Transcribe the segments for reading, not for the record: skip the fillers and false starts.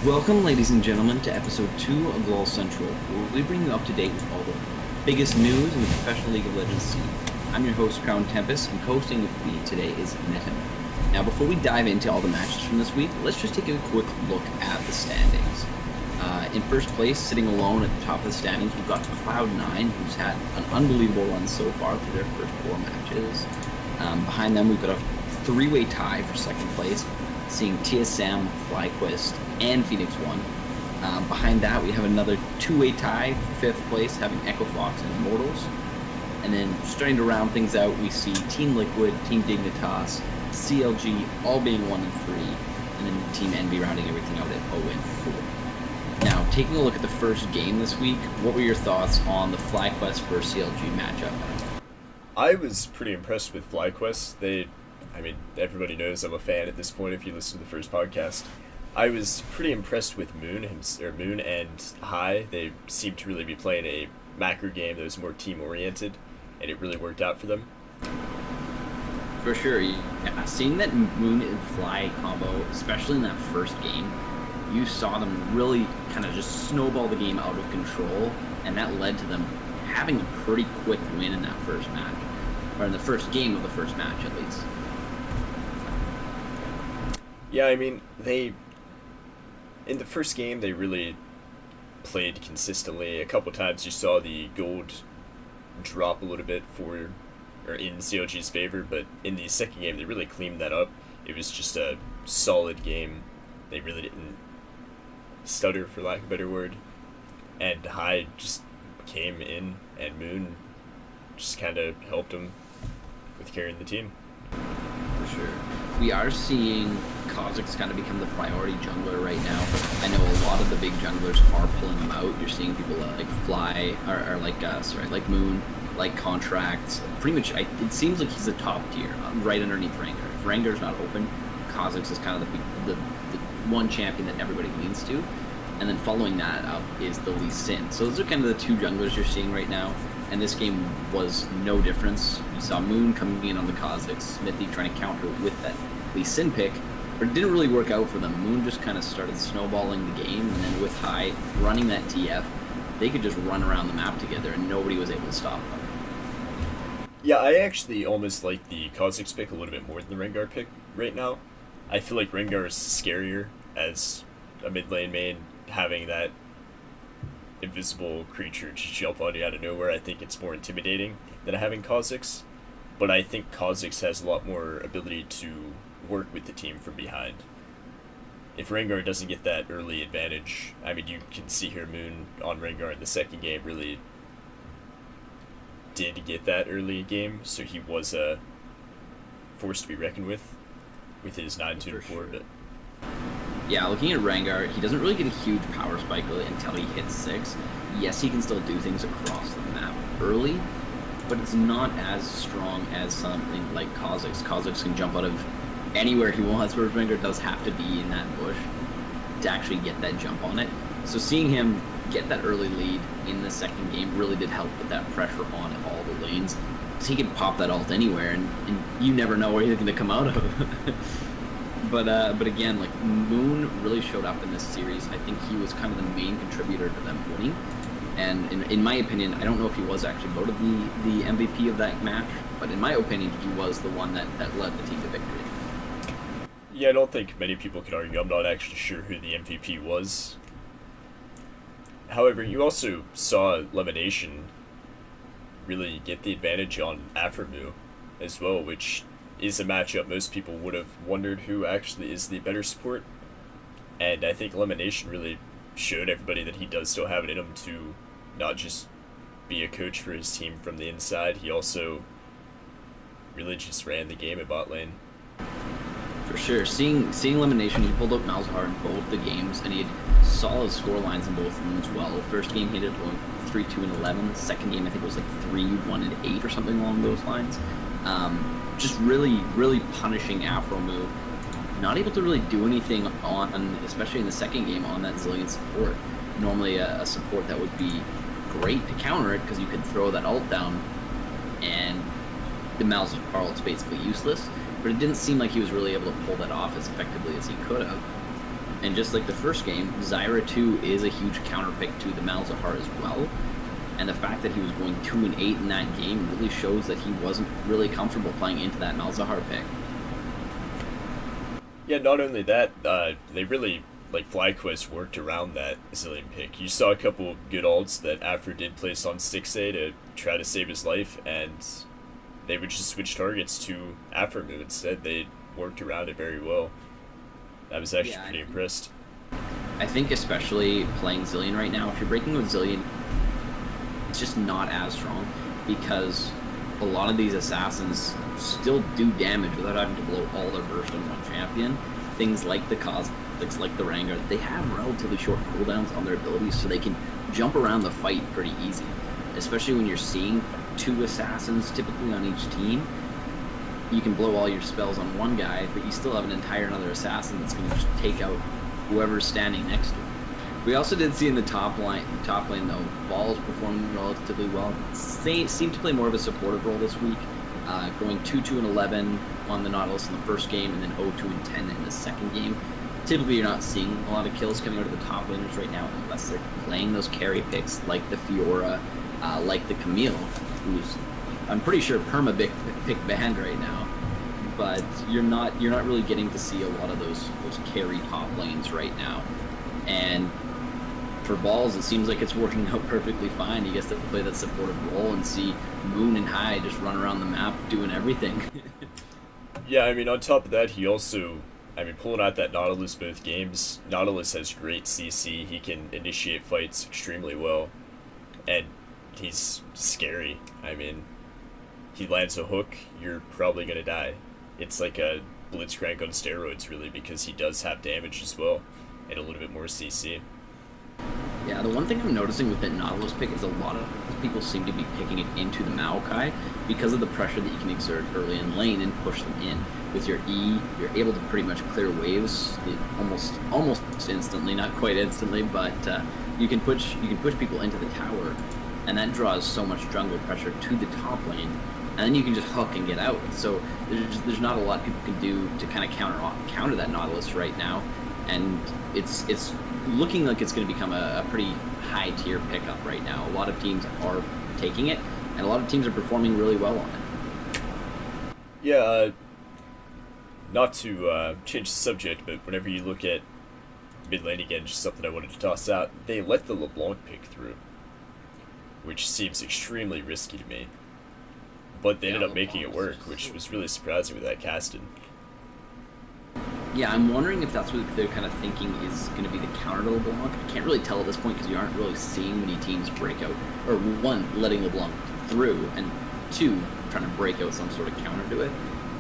Welcome, ladies and gentlemen, to episode 2 of LoL Central, where we bring you up to date with all the biggest news in the professional League of Legends scene. I'm your host, Crown Tempest, and co-hosting with me today is Metin. Now, before we dive into all the matches from this week, let's just take a quick look at the standings. In first place, sitting alone at the top of the standings, we've got Cloud9, who's had an unbelievable run so far through their first 4 matches. Behind them, we've got a three-way tie for second place, seeing TSM, FlyQuest, and Phoenix 1. Behind that, we have another two-way tie for fifth place, having Echo Fox and Immortals. And then starting to round things out, we see Team Liquid, Team Dignitas, CLG all being 1 and 3, and then Team Envy rounding everything out at 0 and 4. Now, taking a look at the first game this week, what were your thoughts on the FlyQuest versus CLG matchup? I was pretty impressed with FlyQuest. Everybody knows I'm a fan at this point if you listen to the first podcast. I was pretty impressed with Moon and High. They seemed to really be playing a macro game that was more team-oriented, and it really worked out for them. For sure. Yeah, seeing that Moon and Fly combo, especially in that first game, you saw them really kind of just snowball the game out of control, and that led to them having a pretty quick win in that first match, or in the first game of the first match at least. Yeah, in the first game, they really played consistently. A couple times you saw the gold drop a little bit in CLG's favor, but in the second game, they really cleaned that up. It was just a solid game. They really didn't stutter, for lack of a better word. And High just came in, and Moon just kind of helped them with carrying the team. For sure. We are seeing Kha'Zix kind of become the priority jungler right now. I know a lot of the big junglers are pulling him out. You're seeing people like Fly, or like Moon, like Contracts. Pretty much, it seems like he's a top tier, right underneath Rengar. If Rengar's not open, Kha'Zix is kind of the one champion that everybody leans to. And then following that up is the Lee Sin. So those are kind of the two junglers you're seeing right now. And this game was no difference. You saw Moon coming in on the Kha'Zix, Smithy trying to counter with that Lee Sin pick, but it didn't really work out for them. Moon just kind of started snowballing the game, and then with High running that TF, they could just run around the map together, and nobody was able to stop them. Yeah, I actually almost like the Kha'Zix pick a little bit more than the Rengar pick right now. I feel like Rengar is scarier as a mid lane main, having that invisible creature just jump on you out of nowhere. I think it's more intimidating than having Kha'Zix, but I think Kha'Zix has a lot more ability to work with the team from behind. If Rengar doesn't get that early advantage, you can see here Moon on Rengar in the second game really did get that early game, so he was a force to be reckoned with his 9-2-4. Sure. Yeah, looking at Rengar, he doesn't really get a huge power spike really until he hits 6. Yes, he can still do things across the map early, but it's not as strong as something like Kha'Zix. Kha'Zix can jump out of anywhere he wants, whereas Rengar does have to be in that bush to actually get that jump on it. So seeing him get that early lead in the second game really did help put that pressure on all the lanes. So he can pop that ult anywhere, and you never know where he's going to come out of. But again, like Moon really showed up in this series. I think he was kind of the main contributor to them winning. And in my opinion, I don't know if he was actually voted the MVP of that match, but in my opinion, he was the one that led the team to victory. Yeah, I don't think many people could argue. I'm not actually sure who the MVP was. However, you also saw Lemonation really get the advantage on Aphromoo as well, which is a matchup most people would have wondered who actually is the better support. And I think Elimination really showed everybody that he does still have it in him to not just be a coach for his team from the inside, he also really just ran the game at bot lane. For sure. Seeing Elimination, he pulled out Malzahar in both the games, and he had solid score lines in both of them as well. First game he did 3-2 and 11. Second game I think it was like 3-1 and 8 or something along those lines. Just really punishing Aphromoo. Not able to really do anything on, especially in the second game, on that Zillion support. Normally a support that would be great to counter it because you could throw that ult down and the Malzahar ult's basically useless. But it didn't seem like he was really able to pull that off as effectively as he could have. And just like the first game, Zyra 2 is a huge counter pick to the Malzahar as well. And the fact that he was going 2-8 in that game really shows that he wasn't really comfortable playing into that Malzahar pick. Yeah, not only that, they really, like, FlyQuest worked around that Zilean pick. You saw a couple good ults that Afro did place on Stixay to try to save his life, and they would just switch targets to Afro move instead. They worked around it very well. I was actually pretty impressed. I think especially playing Zilean right now, if you're breaking with Zilean, it's just not as strong because a lot of these assassins still do damage without having to blow all their burst on one champion. Things like the Cosmetics, like the Rengar, they have relatively short cooldowns on their abilities, so they can jump around the fight pretty easy. Especially when you're seeing 2 assassins typically on each team. You can blow all your spells on one guy, but you still have an entire another assassin that's going to just take out whoever's standing next to him. We also did see in the top lane though, Ball's performing relatively well. They seem to play more of a supportive role this week, going 2-2-11 on the Nautilus in the first game, and then 0-2-10 in the second game. Typically, you're not seeing a lot of kills coming out of the top laners right now, unless they're playing those carry picks like the Fiora, like the Camille, who's I'm pretty sure perma pick banned right now. But you're not really getting to see a lot of those carry top lanes right now, and for Balls, it seems like it's working out perfectly fine. He gets to play that supportive role and see Moon and Hai just run around the map doing everything. Yeah, I mean, on top of that, he also, I mean, pulling out that Nautilus both games, Nautilus has great CC. He can initiate fights extremely well, and he's scary. I mean, he lands a hook, you're probably going to die. It's like a Blitzcrank on steroids, really, because he does have damage as well, and a little bit more CC. Yeah, the one thing I'm noticing with that Nautilus pick is a lot of people seem to be picking it into the Maokai because of the pressure that you can exert early in lane and push them in. With your E, you're able to pretty much clear waves almost instantly, not quite instantly, but you can push people into the tower, and that draws so much jungle pressure to the top lane, and then you can just hook and get out. So there's not a lot people can do to kind of counter that Nautilus right now, and it's looking like it's going to become a pretty high tier pickup right now. A lot of teams are taking it, and a lot of teams are performing really well on it. Yeah, not to change the subject, but whenever you look at mid lane again, just something I wanted to toss out, they let the LeBlanc pick through, which seems extremely risky to me. But they ended up making it work, which was really surprising with that casting. Yeah, I'm wondering if that's what they're kind of thinking is going to be the counter to LeBlanc. I can't really tell at this point because you aren't really seeing many teams break out. Or one, letting LeBlanc through, and two, trying to break out some sort of counter to it.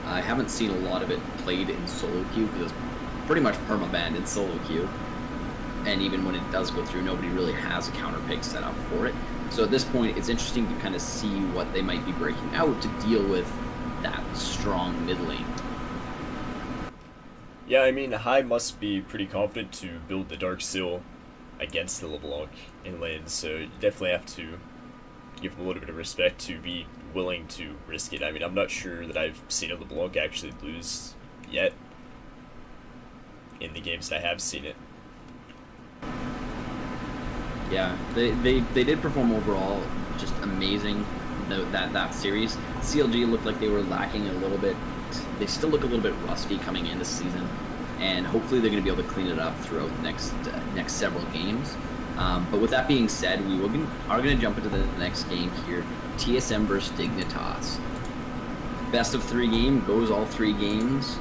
I haven't seen a lot of it played in solo queue because it's pretty much perma-banned in solo queue. And even when it does go through, nobody really has a counter pick set up for it. So at this point, it's interesting to kind of see what they might be breaking out to deal with that strong mid lane. Yeah, I mean, Hai must be pretty confident to build the Dark Seal against the LeBlanc in lane, so you definitely have to give him a little bit of respect to be willing to risk it. I mean, I'm not sure that I've seen a LeBlanc actually lose yet in the games that I have seen it. Yeah, they did perform overall just amazing that series. CLG looked like they were lacking a little bit. They still look a little bit rusty coming in this season, and hopefully they're going to be able to clean it up throughout the next several games. But with that being said, we are going to jump into the next game here. TSM versus Dignitas. Best of 3 game, goes all 3 games.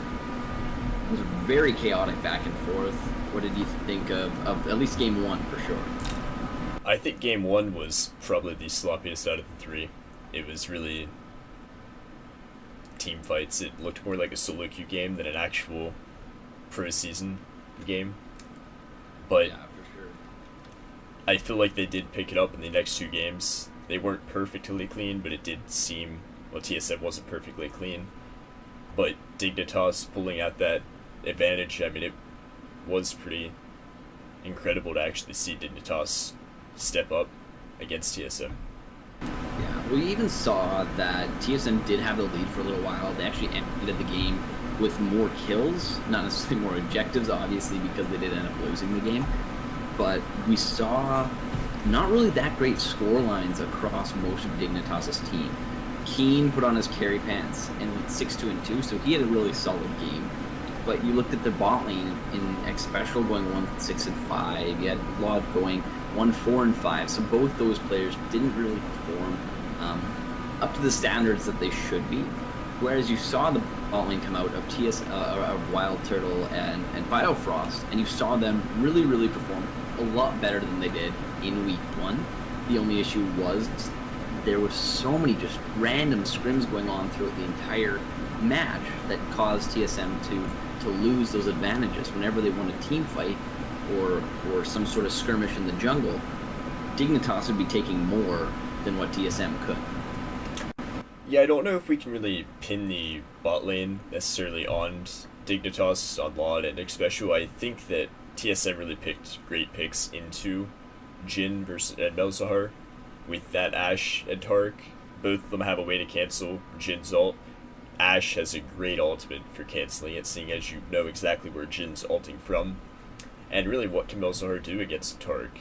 It was very chaotic back and forth. What did you think of at least game 1 for sure? I think game 1 was probably the sloppiest out of the 3. It was really team fights. It looked more like a solo queue game than an actual pro season game. But yeah, for sure. I feel like they did pick it up in the next 2 games. They weren't perfectly clean, but it did seem, well, TSM wasn't perfectly clean. But Dignitas pulling out that advantage, I mean, it was pretty incredible to actually see Dignitas step up against TSM. Yeah, We even saw that TSM did have the lead for a little while. They actually ended the game with more kills, not necessarily more objectives, obviously, because they did end up losing the game. But we saw not really that great score lines across most of Dignitas' team. Keen put on his carry pants and went 6-2-2, so he had a really solid game. But you looked at their bot lane in X Special going 1-6-5. You had Vlad going 1-4-5. So both those players didn't really perform up to the standards that they should be. Whereas you saw the bot lane come out of Wild Turtle and Biofrost, and you saw them really, really perform a lot better than they did in week 1. The only issue was there were so many just random scrims going on throughout the entire match that caused TSM to lose those advantages. Whenever they won a team fight or some sort of skirmish in the jungle, Dignitas would be taking more than what TSM could. Yeah, I don't know if we can really pin the bot lane necessarily on Dignitas, on LoL, and especially I think that TSM really picked great picks into Jhin versus Melzahar with that Ashe and Tark. Both of them have a way to cancel Jin's ult. Ashe has a great ultimate for canceling it, seeing as you know exactly where Jin's ulting from. And really, what can Melzahar do against Tark?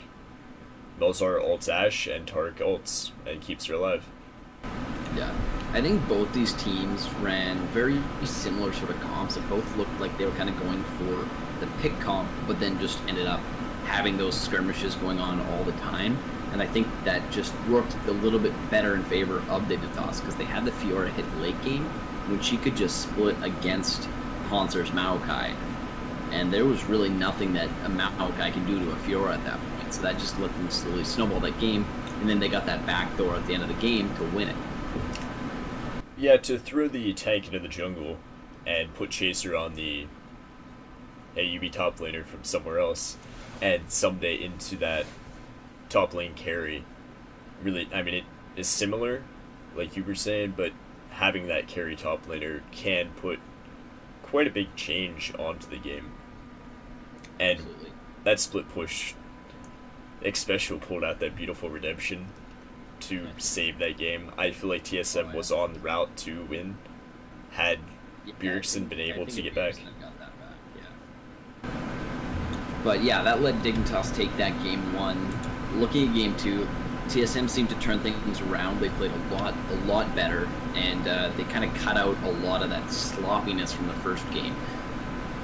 Melzahar ults Ashe, and Tark ults and keeps her alive. Yeah, I think both these teams ran very similar sort of comps. It both looked like they were kind of going for the pick comp, but then just ended up having those skirmishes going on all the time. And I think that just worked a little bit better in favor of Dignitas because they had the Fiora hit late game when she could just split against Hanser's Maokai. And there was really nothing that a Maokai can do to a Fiora at that point. So that just let them slowly snowball that game. And then they got that backdoor at the end of the game to win it. Yeah, to throw the tank into the jungle and put Chaser on the AUB top laner from somewhere else and someday into that top lane carry. Really, I mean, it is similar, like you were saying, but having that carry top laner can put quite a big change onto the game. And Absolutely. that split push, especially pulled out that beautiful redemption to save that game. I feel like TSM was on the route to win had Bjergsen been able to get back. But yeah, that let Dignitas take that game 1. Looking at game 2, TSM seemed to turn things around. They played a lot better, and they kind of cut out a lot of that sloppiness from the first game.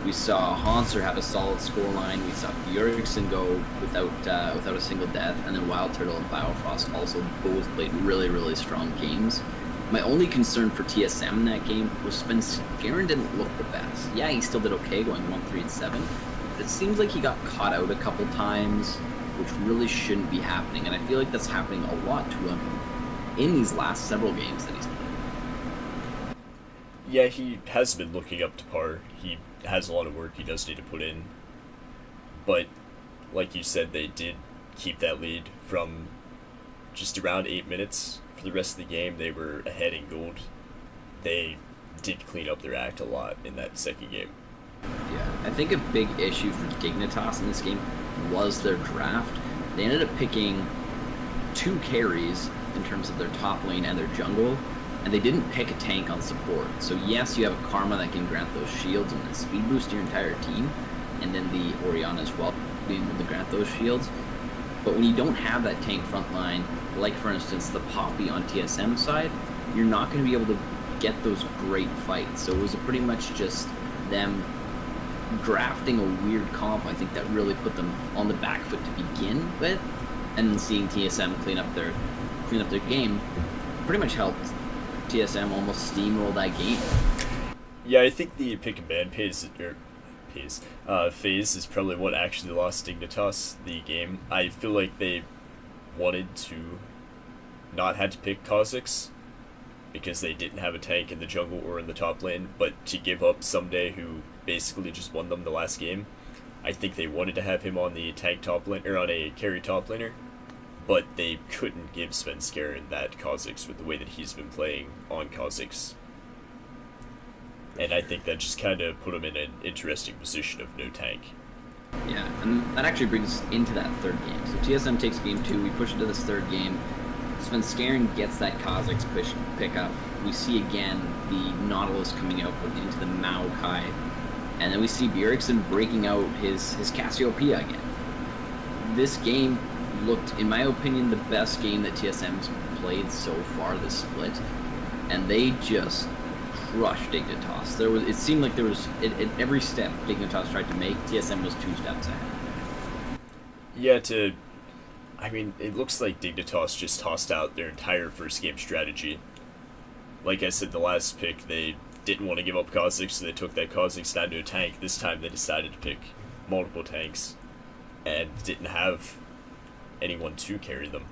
We saw Hanser have a solid scoreline. We saw Bjergsen go without a single death, and then Wild Turtle and Biofrost also both played really, really strong games. My only concern for TSM in that game was Spenskeren didn't look the best. Yeah, he still did okay going 1-3-7. But it seems like he got caught out a couple times, which really shouldn't be happening, and I feel like that's happening a lot to him in these last several games that he's played. Yeah, he has been looking up to par. He has a lot of work he does need to put in. But, like you said, they did keep that lead from just around 8 minutes. For the rest of the game, they were ahead in gold. They did clean up their act a lot in that second game. Yeah, I think a big issue for Dignitas in this game was their draft. They ended up picking 2 carries in terms of their top lane and their jungle, and they didn't pick a tank on support. So yes, you have a Karma that can grant those shields and then speed boost your entire team, and then the Orianna as well, being able to grant those shields. But when you don't have that tank front line, like for instance the Poppy on TSM side, you're not going to be able to get those great fights. So it was pretty much just them drafting a weird comp, I think, that really put them on the back foot to begin with, and then seeing TSM clean up their game pretty much helped TSM almost steamroll that game. Yeah, I think the pick and ban phase is probably what actually lost Dignitas the game. I feel like they wanted to not have to pick Kha'Zix because they didn't have a tank in the jungle or in the top lane, but to give up Someday, who basically just won them the last game. I think they wanted to have him on the tank top lane, or on a carry top laner, but they couldn't give Svenskeren that Kha'Zix with the way that he's been playing on Kha'Zix. And I think that just kind of put him in an interesting position of no tank. Yeah, and that actually brings us into that third game. So TSM takes game 2, we push into this third game. Svenskeren gets that Kazakhs pick up. We see again the Nautilus coming out into the Maokai. And then we see Bjergsen breaking out his Cassiopeia again. This game looked, in my opinion, the best game that TSM's played so far this split. And they just crushed Dignitas. It seemed like there was, at every step Dignitas tried to make, TSM was 2 steps ahead. Yeah, it looks like Dignitas just tossed out their entire first game strategy. Like I said, the last pick, they didn't want to give up Kazakhs, so they took that Kazakhs down to a tank. This time they decided to pick multiple tanks and didn't have anyone to carry them.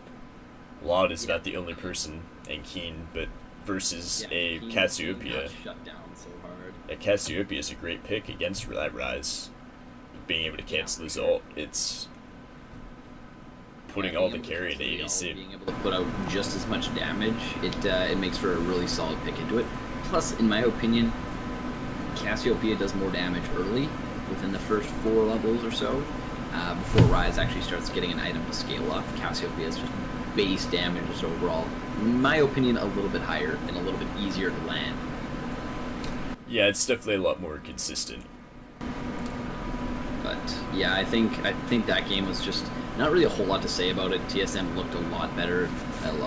Laud is about the only person, and Keen, but versus a Cassiopeia. Shut down so hard. A Cassiopeia is a great pick against that Rise. Being able to cancel his ult, it's putting all the carry into ADC. Being able to put out just as much damage, it makes for a really solid pick into it. Plus, in my opinion, Cassiopeia does more damage early, within the first 4 levels or so, before Rise actually starts getting an item to scale up. Cassiopeia is just base damage just overall, in my opinion, a little bit higher and a little bit easier to land. Yeah, it's definitely a lot more consistent. But yeah, I think that game was just not really a whole lot to say about it. TSM looked a lot better,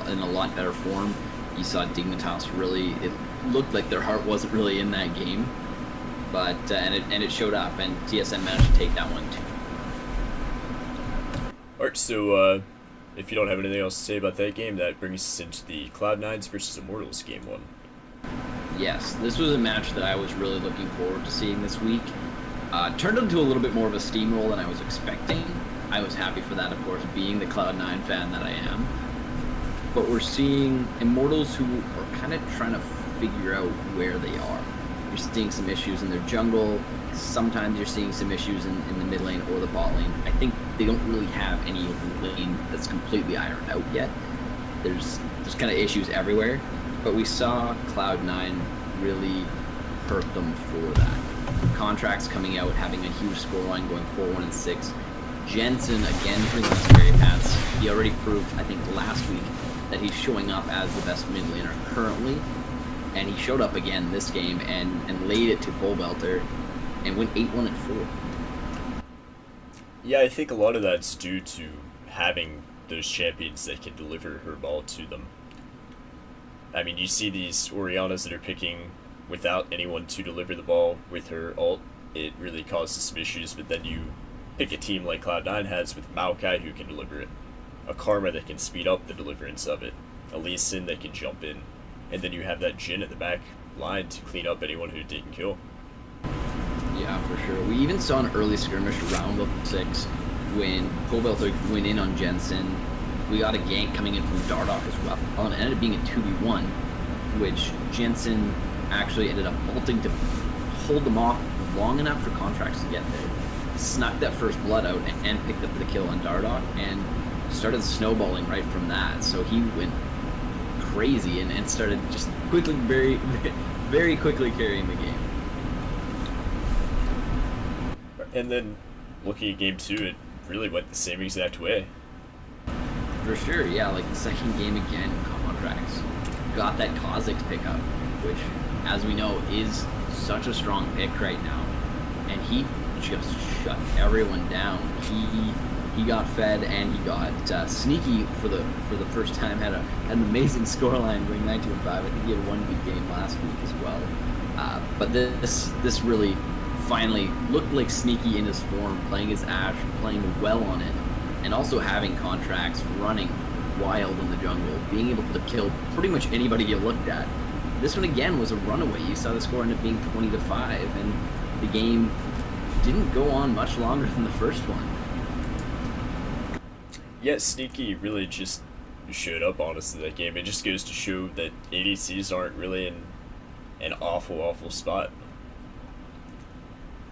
in a lot better form. You saw Dignitas really, it looked like their heart wasn't really in that game, but and it showed up, and TSM managed to take that one too. Alright, so if you don't have anything else to say about that game, that brings us into the Cloud9s versus Immortals game 1. Yes, this was a match that I was really looking forward to seeing this week. Turned into a little bit more of a steamroll than I was expecting. I was happy for that, of course, being the Cloud9 fan that I am. But we're seeing Immortals who are kind of trying to figure out where they are. You're seeing some issues in their jungle. Sometimes you're seeing some issues in the mid lane or the bot lane. I think they don't really have any lane that's completely ironed out yet. There's kind of issues everywhere. But we saw Cloud9 really hurt them for that. Contracts coming out, having a huge scoreline, going 4-1-6. Jensen again bringing us scary paths. He already proved, I think, last week that he's showing up as the best mid laner currently, and he showed up again this game and laid it to Bullbelter and went 8-1-4. Yeah, I think a lot of that's due to having those champions that can deliver her ball to them. I mean, you see these Oriannas that are picking without anyone to deliver the ball with her ult. It really causes some issues, but then you pick a team like Cloud9 has with Maokai who can deliver it, a Karma that can speed up the deliverance of it, a Lee Sin that can jump in, and then you have that Jhin at the back line to clean up anyone who didn't kill. Yeah, for sure. We even saw an early skirmish around level 6 when Bullbelter went in on Jensen. We got a gank coming in from Dardoch as well, and it ended up being a 2v1, which Jensen actually ended up ulting to hold them off long enough for Contracts to get there. Snuck that first blood out and picked up the kill on Dardoch and started snowballing right from that. So he went crazy and started just quickly, very, very quickly carrying the game. And then looking at game 2, it really went the same exact way. For sure, yeah, like the second game again, Contracts got that Kazakhs pickup, which, as we know, is such a strong pick right now, and he just shut everyone down. He got fed, and he got sneaky for the first time. Had an amazing scoreline, going 19-5. I think he had one good game last week as well. But this really finally looked like Sneaky in his form, playing his Ashe, playing well on it, and also having Contracts running wild in the jungle, being able to kill pretty much anybody you looked at. This one again was a runaway. You saw the score end up being 20-5, and the game didn't go on much longer than the first one. Yeah, Sneaky really just showed up, honestly, that game. It just goes to show that ADCs aren't really in an awful spot.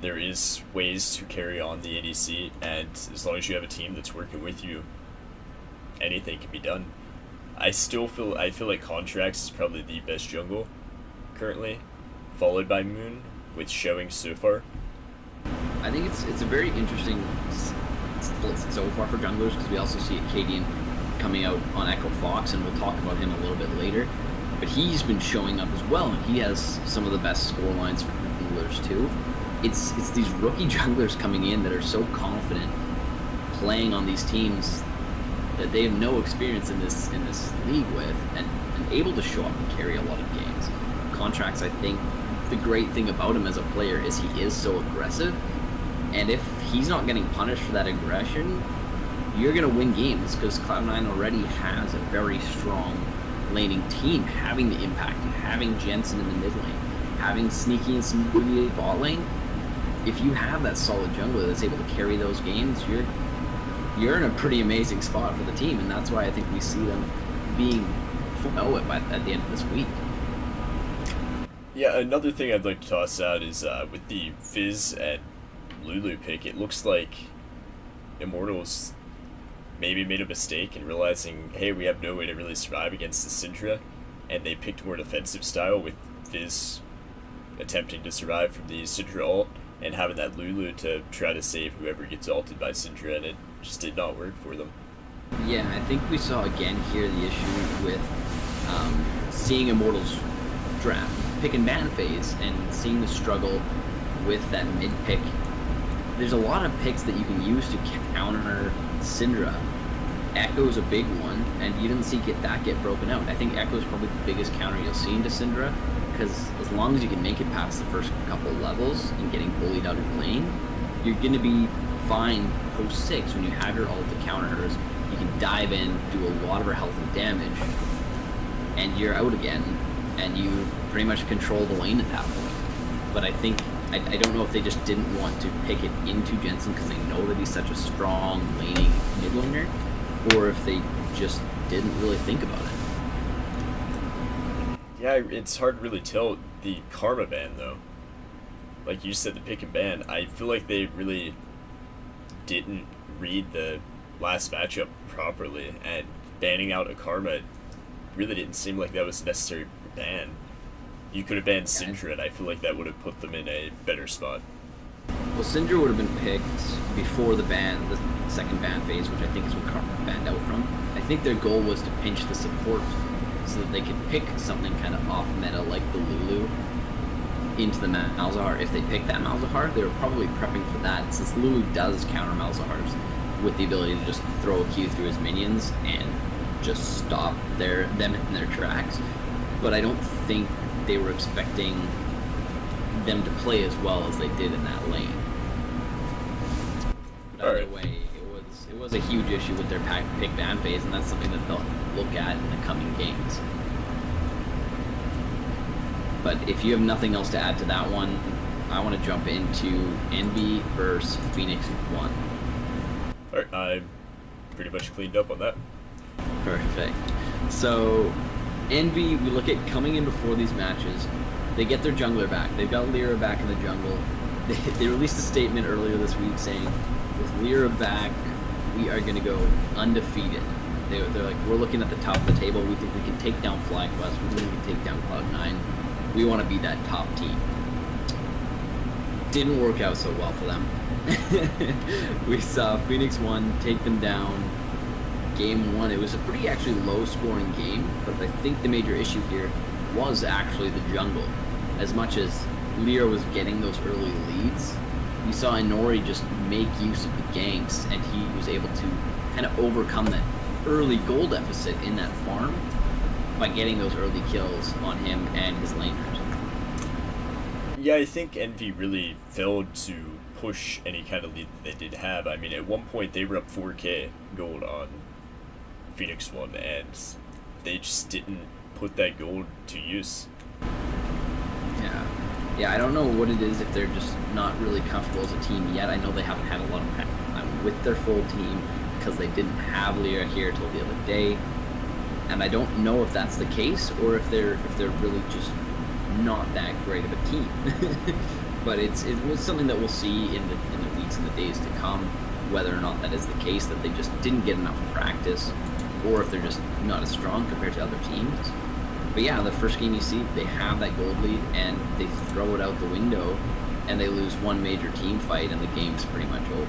There is ways to carry on the ADC, and as long as you have a team that's working with you, anything can be done. I feel like Contracts is probably the best jungle currently, followed by Moon, with showing so far. I think it's a very interesting split so far for junglers, because we also see Acadian coming out on Echo Fox, and we'll talk about him a little bit later. But he's been showing up as well, and he has some of the best score lines for junglers too. It's these rookie junglers coming in that are so confident playing on these teams that they have no experience in this league with, and able to show up and carry a lot of games. Contracts, I think, the great thing about him as a player is he is so aggressive, and if he's not getting punished for that aggression, you're going to win games, because Cloud9 already has a very strong laning team, having the impact, having Jensen in the mid lane, having Sneaky and Smoothie bot lane. If you have that solid jungler that's able to carry those games, you're in a pretty amazing spot for the team, and that's why I think we see them being 4-0 at the end of this week. Yeah, another thing I'd like to toss out is with the Fizz and Lulu pick, it looks like Immortals maybe made a mistake in realizing, hey, we have no way to really survive against the Syndra, and they picked more defensive style with Fizz attempting to survive from the Syndra ult and having that Lulu to try to save whoever gets ulted by Syndra, and it just did not work for them. Yeah, I think we saw again here the issue with seeing Immortals draft pick and ban phase and seeing the struggle with that mid pick. There's a lot of picks that you can use to counter Syndra. Echo's a big one, and you didn't see that get broken out. I think Echo's probably the biggest counter you'll see into Syndra, because as long as you can make it past the first couple levels and getting bullied out of lane, you're going to be fine post 6 when you have your ult to counter hers. You can dive in, do a lot of her health and damage, and you're out again, and you pretty much control the lane at that point. But I think, I don't know if they just didn't want to pick it into Jensen because they know that he's such a strong laning mid laner, or if they just didn't really think about it. Yeah, it's hard to really tell. The Karma ban, though, like you said, the pick and ban, I feel like they really didn't read the last matchup properly, and banning out a Karma really didn't seem like that was a necessary ban. You could have banned Syndra, and I feel like that would have put them in a better spot. Well, Syndra would have been picked before the second ban phase, which I think is what Karma banned out from. I think their goal was to pinch the support so that they could pick something kind of off meta like the Lulu into the Malzahar. If they picked that Malzahar, they were probably prepping for that, since Lulu does counter Malzahars with the ability to just throw a Q through his minions and just stop them in their tracks. But I don't think they were expecting them to play as well as they did in that lane. But either way, it was a huge issue with their pick ban phase, and that's something that they'll look at in the coming games. But if you have nothing else to add to that one, I want to jump into Envy versus Phoenix 1. Alright, I'm pretty much cleaned up on that. Perfect. So, Envy, we look at coming in before these matches, they get their jungler back. They've got Lyra back in the jungle. They released a statement earlier this week saying, with Lyra back, we are going to go undefeated. They're like, we're looking at the top of the table. We think we can take down FlyQuest. We think we can take down Cloud9. We want to be that top team. Didn't work out so well for them. We saw Phoenix 1 take them down. Game 1, it was a pretty actually low-scoring game, but I think the major issue here was actually the jungle. As much as Lyra was getting those early leads, we saw Inori just make use of the ganks, and he was able to kind of overcome that early goal deficit in that farm by getting those early kills on him and his laners. Yeah, I think Envy really failed to push any kind of lead that they did have. I mean, at one point they were up 4k gold on Phoenix 1, and they just didn't put that gold to use. Yeah, I don't know what it is, if they're just not really comfortable as a team yet. I know they haven't had a lot of time with their full team because they didn't have Lyra here till the other day, and I don't know if that's the case or if they're really just not that great of a team. But it was something that we'll see in the weeks and the days to come, whether or not that is the case, that they just didn't get enough practice, or if they're just not as strong compared to other teams. But yeah, the first game you see, they have that gold lead, and they throw it out the window, and they lose one major team fight, and the game's pretty much over.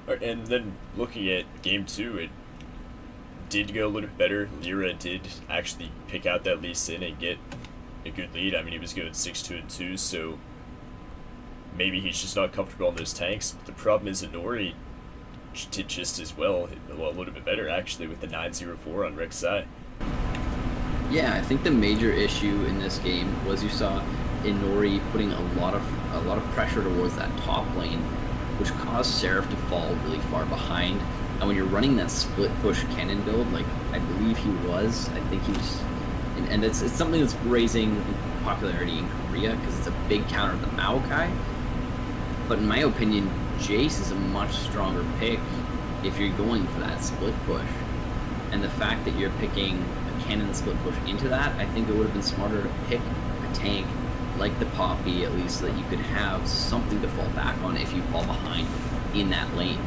And then looking at game two, it did go a little bit better. Lyra did actually pick out that Lee Sin and get a good lead. I mean, he was going 6-2-2, so maybe he's just not comfortable on those tanks. But the problem is that Nori did just as well, a little bit better actually, with the 9-0-4 on Rek'Sai. Yeah, I think the major issue in this game was you saw Inori putting a lot of pressure towards that top lane, which caused Seraph to fall really far behind. And when you're running that split push cannon build, like I believe he was, I think he's, and it's something that's raising popularity in Korea because it's a big counter to Maokai. But in my opinion, Jace is a much stronger pick if you're going for that split push. And the fact that you're picking a cannon split push into that, I think it would have been smarter to pick a tank like the Poppy, at least, so that you could have something to fall back on if you fall behind in that lane.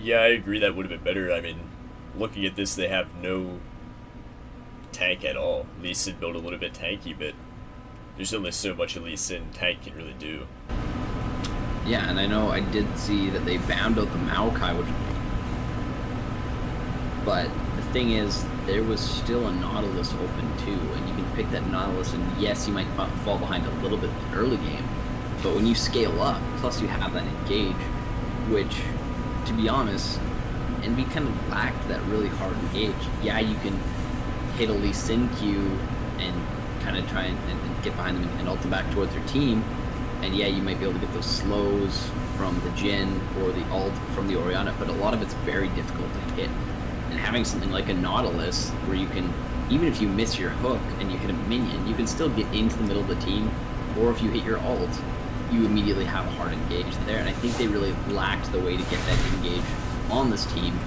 Yeah, I agree that would have been better. I mean, looking at this, they have no tank at all. Lee Sin built a little bit tanky, but there's only so much a Lee Sin tank can really do. Yeah, and I know I did see that they banned out the Maokai, but the thing is, there was still a Nautilus open too, and you can pick that Nautilus, and yes, you might fall behind a little bit in the early game, but when you scale up, plus you have that engage, which, to be honest, and we kind of lacked that really hard engage. Yeah, you can hit a Lee Sin Q and kind of try and get behind them and ult them back towards your team, and yeah, you might be able to get those slows from the Jhin or the ult from the Orianna, but a lot of it's very difficult to hit. And having something like a Nautilus, where you can, even if you miss your hook and you hit a minion, you can still get into the middle of the team, or if you hit your ult, you immediately have a hard engage there. And I think they really lacked the way to get that engage on this team,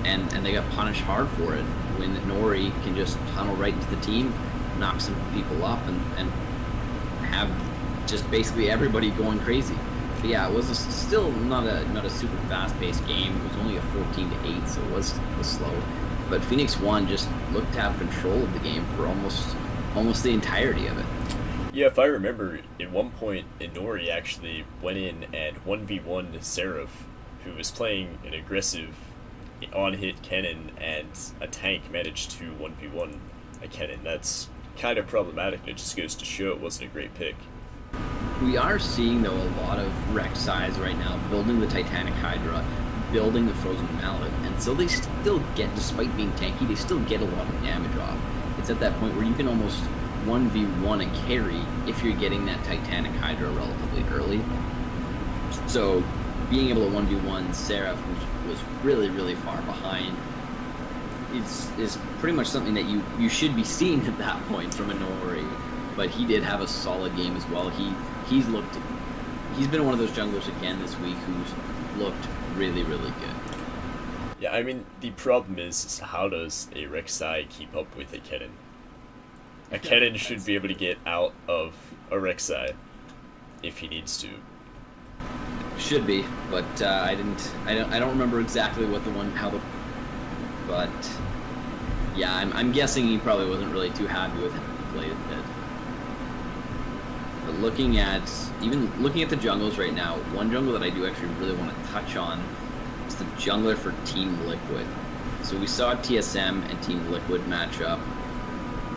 and they got punished hard for it when Nori can just tunnel right into the team, knock some people up, and have just basically everybody going crazy. But yeah, it was still not a super fast-paced game. It was only a 14-8, so it was slow. But Phoenix 1 just looked to have control of the game for almost the entirety of it. Yeah, if I remember, at one point, Inori actually went in and 1v1 Seraph, who was playing an aggressive on-hit cannon, and a tank managed to 1v1 a cannon. That's kind of problematic, and it just goes to show it wasn't a great pick. We are seeing, though, a lot of Rek'Sais right now building the Titanic Hydra, building the Frozen Mallet, and so they still get, despite being tanky, they still get a lot of damage off. It's at that point where you can almost 1v1 a carry if you're getting that Titanic Hydra relatively early. So being able to 1v1 Seraph, which was really, really far behind, is pretty much something that you should be seeing at that point from Inori. But he did have a solid game as well. He's been one of those junglers again this week who's looked really, really good. Yeah, I mean, the problem is how does a Rek'Sai keep up with a Kennen? A Kennen should be able to get out of a Rek'Sai if he needs to. Should be, but I don't remember exactly what but yeah, I'm guessing he probably wasn't really too happy with how he played it. But looking at the jungles right now, one jungle that I do actually really want to touch on is the jungler for Team Liquid. So we saw TSM and Team Liquid match up,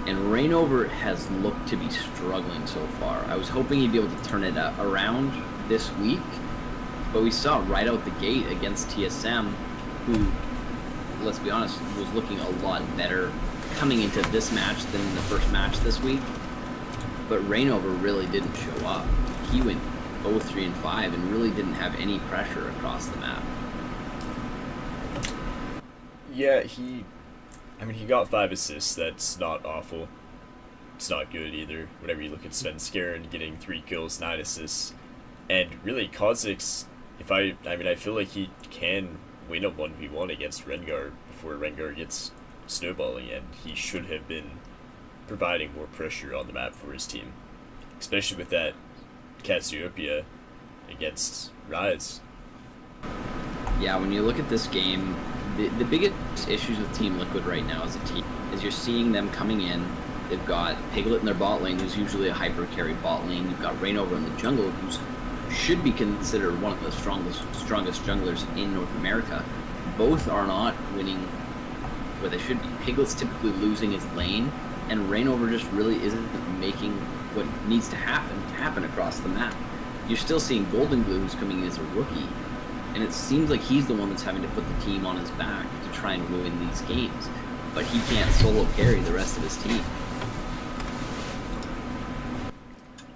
and Reignover has looked to be struggling so far. I was hoping he'd be able to turn it around this week, but we saw right out the gate against TSM, who, let's be honest, was looking a lot better coming into this match than in the first match this week. But Reignover really didn't show up. He went 0-3-5 and really didn't have any pressure across the map. Yeah, he got 5 assists. That's not awful. It's not good either. Whenever you look at Svenskeren getting 3 kills, 9 assists, and really Kha'Zix, I feel like he can win a 1v1 against Rengar before Rengar gets snowballing, and he should have been providing more pressure on the map for his team, especially with that Cassiopeia against Ryze. Yeah, when you look at this game, the biggest issues with Team Liquid right now as a team is you're seeing them coming in. They've got Piglet in their bot lane, who's usually a hyper carry bot lane. You've got Reignover in the jungle, who's should be considered one of the strongest junglers in North America, both are not winning where they should be. Piglet's typically losing his lane, and Reignover just really isn't making what needs to happen across the map. You're still seeing Golden Glue, who's coming in as a rookie, and it seems like he's the one that's having to put the team on his back to try and win these games. But he can't solo carry the rest of his team.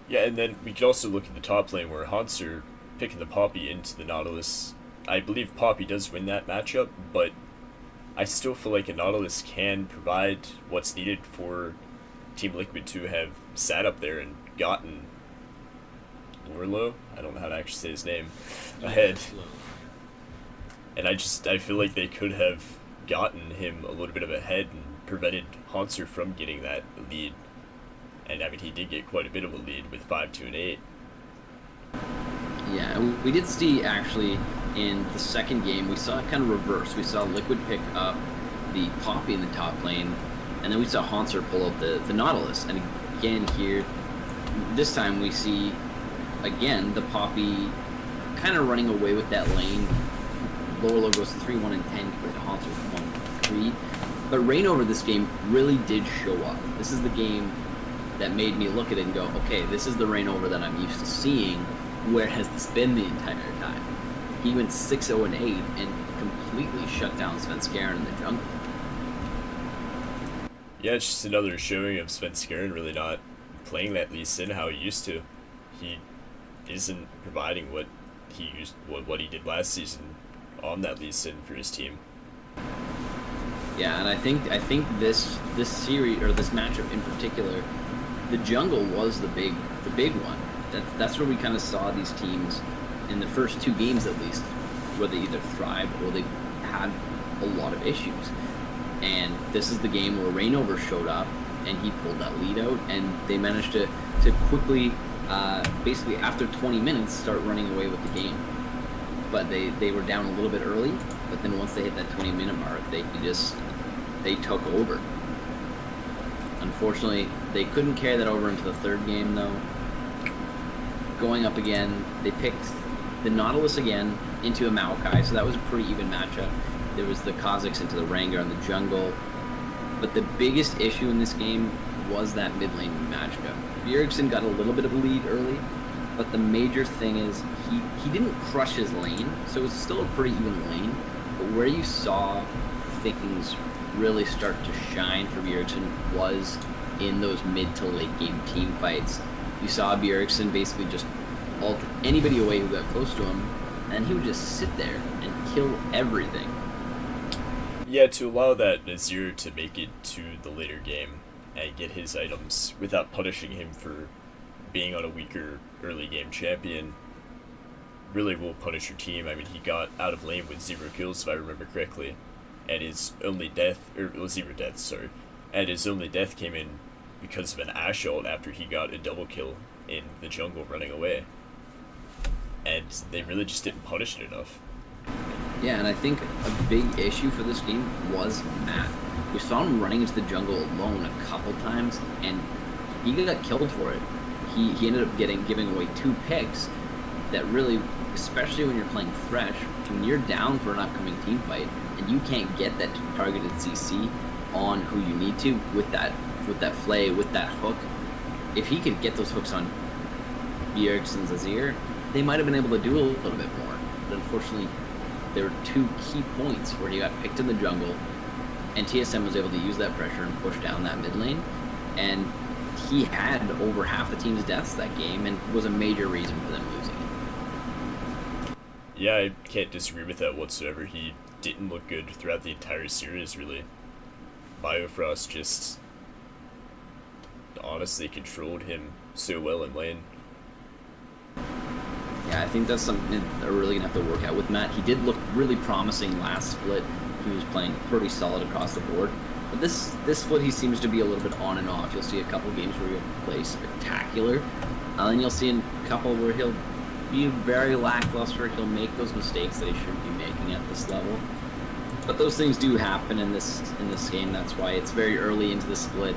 Yeah, and then we could also look at the top lane where Hanser picking the Poppy into the Nautilus. I believe Poppy does win that matchup, but I still feel like a Nautilus can provide what's needed for Team Liquid to have sat up there and gotten Lorlo, I don't know how to actually say his name, ahead. And I feel like they could have gotten him a little bit of a head and prevented Hanser from getting that lead. And I mean, he did get quite a bit of a lead with 5-2 and 8. Yeah, we did see actually in the second game, we saw it kind of reverse. We saw Liquid pick up the Poppy in the top lane, and then we saw Hanser pull out the Nautilus. And again here, this time we see, again, the Poppy kind of running away with that lane. Lorlo goes 3-1 and 10 compared to Hanser's 1-3. But Reignover this game really did show up. This is the game that made me look at it and go, okay, this is the Reignover that I'm used to seeing. Where has this been the entire time? He went 6-0 and 8 and completely shut down Svenskeren in the jungle. Yeah, it's just another showing of Svenskeren really not playing that Lee Sin how he used to. He isn't providing what he did last season on that Lee Sin for his team. Yeah, and I think this series, or this matchup in particular, the jungle was the big one. That's where we kind of saw these teams in the first two games at least, where they either thrived or they had a lot of issues. And this is the game where Reignover showed up and he pulled that lead out, and they managed to quickly, basically after 20 minutes, start running away with the game. But they were down a little bit early, but then once they hit that 20-minute mark, they took over. Unfortunately, they couldn't carry that over into the third game, though. Going up again, they picked the Nautilus again into a Maokai, so that was a pretty even matchup. There was the Kha'Zix into the Rengar in the jungle. But the biggest issue in this game was that mid lane matchup. Bjergsen got a little bit of a lead early, but the major thing is he didn't crush his lane, so it was still a pretty even lane. But where you saw things really start to shine for Bjergsen was in those mid to late game team fights. You saw Bjergsen basically just ult anybody away who got close to him, and he would just sit there and kill everything. Yeah, to allow that Nazir to make it to the later game and get his items without punishing him for being on a weaker early game champion really will punish your team. I mean, he got out of lane with 0 kills, if I remember correctly, and his only death, or 0 deaths, sorry, and his only death came in because of an Ashe ult after he got a double kill in the jungle running away. And they really just didn't punish it enough. Yeah, and I think a big issue for this game was Matt. We saw him running into the jungle alone a couple times, and he got killed for it. He ended up giving away 2 picks that really, especially when you're playing Thresh, when you're down for an upcoming team fight, and you can't get that targeted CC on who you need to with that flay, with that hook. If he could get those hooks on Bjergsen's Azir, they might have been able to do a little bit more. But unfortunately, there were 2 key points where he got picked in the jungle, and TSM was able to use that pressure and push down that mid lane. And he had over half the team's deaths that game, and was a major reason for them losing it. Yeah, I can't disagree with that whatsoever. He didn't look good throughout the entire series, really. Biofrost just honestly controlled him so well in lane. Yeah, I think that's something they're really going to have to work out with Matt. He did look really promising last split. He was playing pretty solid across the board. But this split, he seems to be a little bit on and off. You'll see a couple games where he'll play spectacular. And you'll see a couple where he'll be very lackluster. He'll make those mistakes that he shouldn't be making at this level. But those things do happen in this game. That's why it's very early into the split.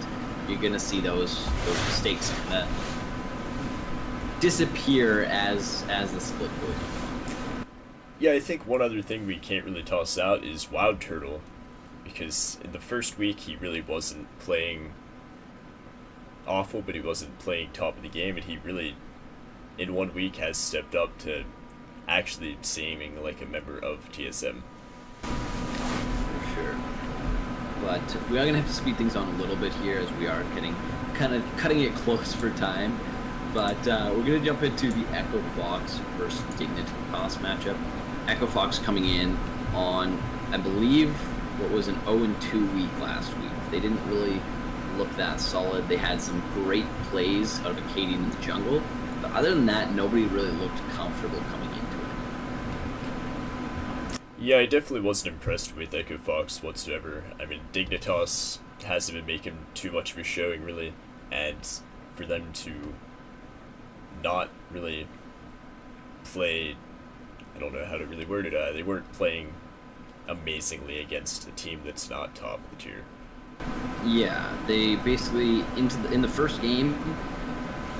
You're going to see those mistakes kind of disappear as the split goes on. Yeah, I think one other thing we can't really toss out is Wild Turtle, because in the first week he really wasn't playing awful, but he wasn't playing top of the game, and he really, in 1 week, has stepped up to actually seeming like a member of TSM. For sure. But we are going to have to speed things on a little bit here as we are getting kind of cutting it close for time. But we're going to jump into the Echo Fox versus Dignitas matchup. Echo Fox coming in on, I believe, what was an 0-2 week last week. They didn't really look that solid. They had some great plays out of Acadian in the jungle. But other than that, nobody really looked comfortable coming into it. Yeah, I definitely wasn't impressed with Echo Fox whatsoever. I mean, Dignitas hasn't been making too much of a showing, really, and for them to not really play, I don't know how to really word it, they weren't playing amazingly against a team that's not top of the tier. Yeah, they basically, in the first game,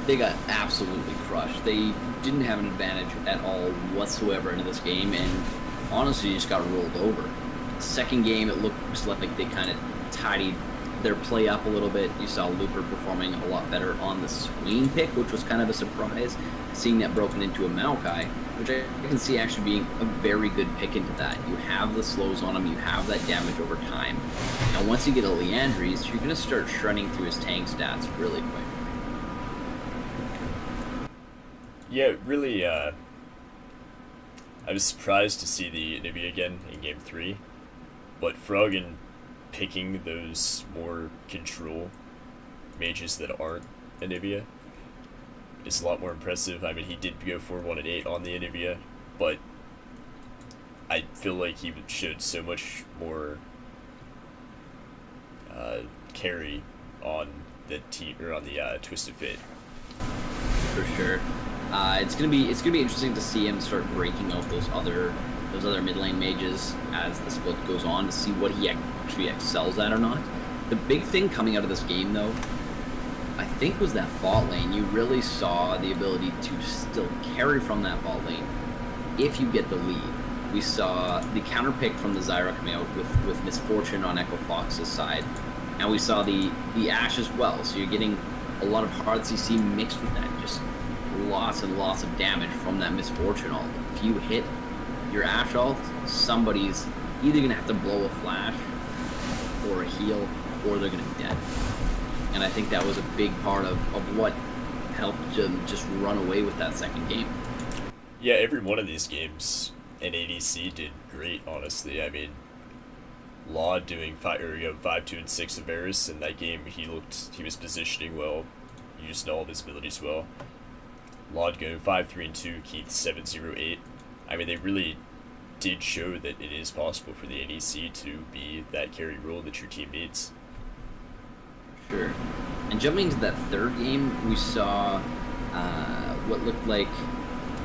they got absolutely crushed. They didn't have an advantage at all whatsoever into this game, and honestly just got rolled over. Second game, it looks like they kind of tidied their play up a little bit. You saw Looper performing a lot better on the Swain pick, which was kind of a surprise, seeing that broken into a Maokai, which I can see actually being a very good pick into that. You have the slows on him, you have that damage over time, and once you get a Leandries, you're going to start shredding through his tank stats really quick. Yeah, really, I was surprised to see the Anivia again in Game 3, but Froggen picking those more control mages that aren't Anivia is a lot more impressive. I mean, he did go for 1-8 on the Anivia, but I feel like he showed so much more carry on the team or on the Twisted Fate. For sure. It's gonna be interesting to see him start breaking out those other mid lane mages as the split goes on to see what he actually excels at or not. The big thing coming out of this game, though, I think, was that bot lane. You really saw the ability to still carry from that bot lane if you get the lead. We saw the counter pick from the Zyra coming out with Misfortune on Echo Fox's side, and we saw the Ashe as well. So you're getting a lot of hard CC mixed with that, just lots and lots of damage from that Misfortune ult. If you hit your Ashe ult, somebody's either going to have to blow a flash or a heal, or they're going to be dead. And I think that was a big part of what helped them just run away with that second game. Yeah, every one of these games, an ADC did great, honestly. I mean, Law doing 5-2 and 6 of Varus in that game, he was positioning well, used all of his abilities well. Laud going 5-3 and 2, Keith 7-0-8. I mean, they really did show that it is possible for the ADC to be that carry role that your team needs. Sure. And jumping into that third game, we saw what looked like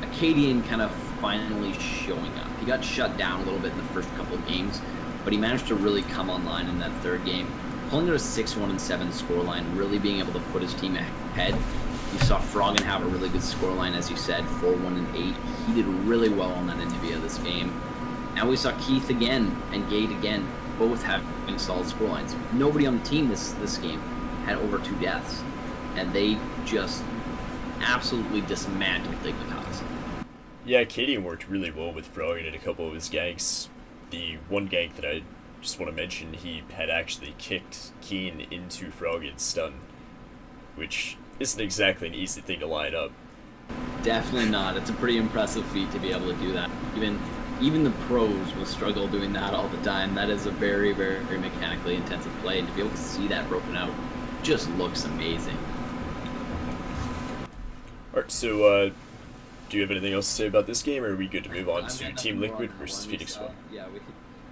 Acadian kind of finally showing up. He got shut down a little bit in the first couple of games, but he managed to really come online in that third game, pulling out a 6-1-7 scoreline, really being able to put his team ahead. You saw Froggen have a really good scoreline, as you said, 4-1-8. He did really well on that Anivia this game. And we saw Keith again and Gate again, both having solid scorelines. Nobody on the team this game had over 2 deaths, and they just absolutely dismantled Dignitas. Yeah, Cadian worked really well with Froggen in a couple of his ganks. The one gank that I just want to mention, he had actually kicked Keen into Froggen's stun, which isn't exactly an easy thing to line up. Definitely not. It's a pretty impressive feat to be able to do that. Even the pros will struggle doing that all the time. That is a very, very, very mechanically intensive play, and to be able to see that broken out just looks amazing. Alright, so do you have anything else to say about this game, or are we good to move on to Team Liquid versus Phoenix One? Yeah,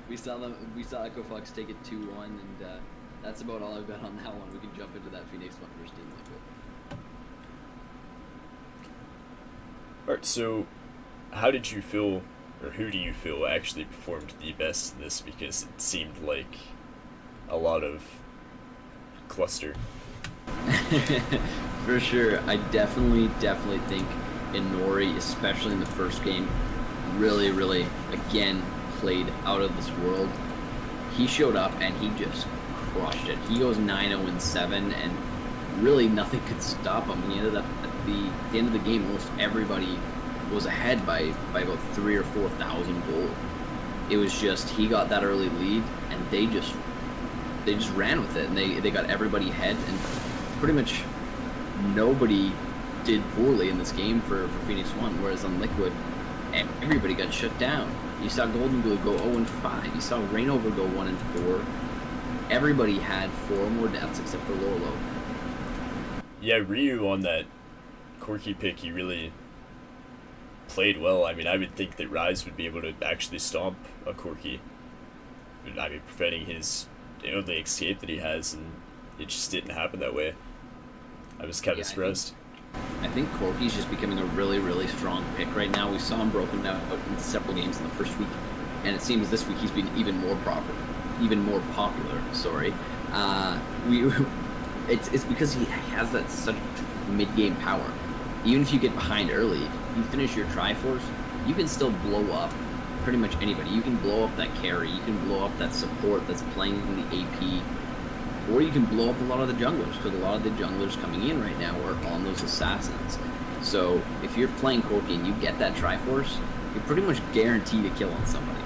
we saw Echo Fox take it 2-1, and that's about all I've got on that one. We can jump into that Phoenix One versus Team Liquid. Alright, so how did you feel, or who do you feel actually performed the best in this? Because it seemed like a lot of cluster. For sure. I definitely think Inori, especially in the first game, really, again, played out of this world. He showed up and he just crushed it. He goes 9-0-7, and really nothing could stop him. He ended up at the end of the game, almost everybody was ahead by about 3,000 or 4,000 gold. It was just he got that early lead, and they just ran with it, and they got everybody ahead, and pretty much nobody did poorly in this game for Phoenix One. Whereas on Liquid, everybody got shut down. You saw Golden Blue go 0-5. You saw Rainover go 1-4. Everybody had 4 more deaths except for Lorlo. Yeah, Ryu on that Corki pick, he really played well. I mean, I would think that Rise would be able to actually stomp a Corki. I mean, preventing his only escape that he has, and it just didn't happen that way. I was kind of surprised. I think Corki's just becoming a really strong pick right now. We saw him broken out in several games in the first week, and it seems this week he's been even more popular. Sorry, it's because he has that such mid-game power. Even if you get behind early, you finish your Triforce, you can still blow up pretty much anybody. You can blow up that carry, you can blow up that support that's playing in the AP, or you can blow up a lot of the junglers, because a lot of the junglers coming in right now are on those assassins. So if you're playing Corki and you get that Triforce, you're pretty much guaranteed to kill on somebody.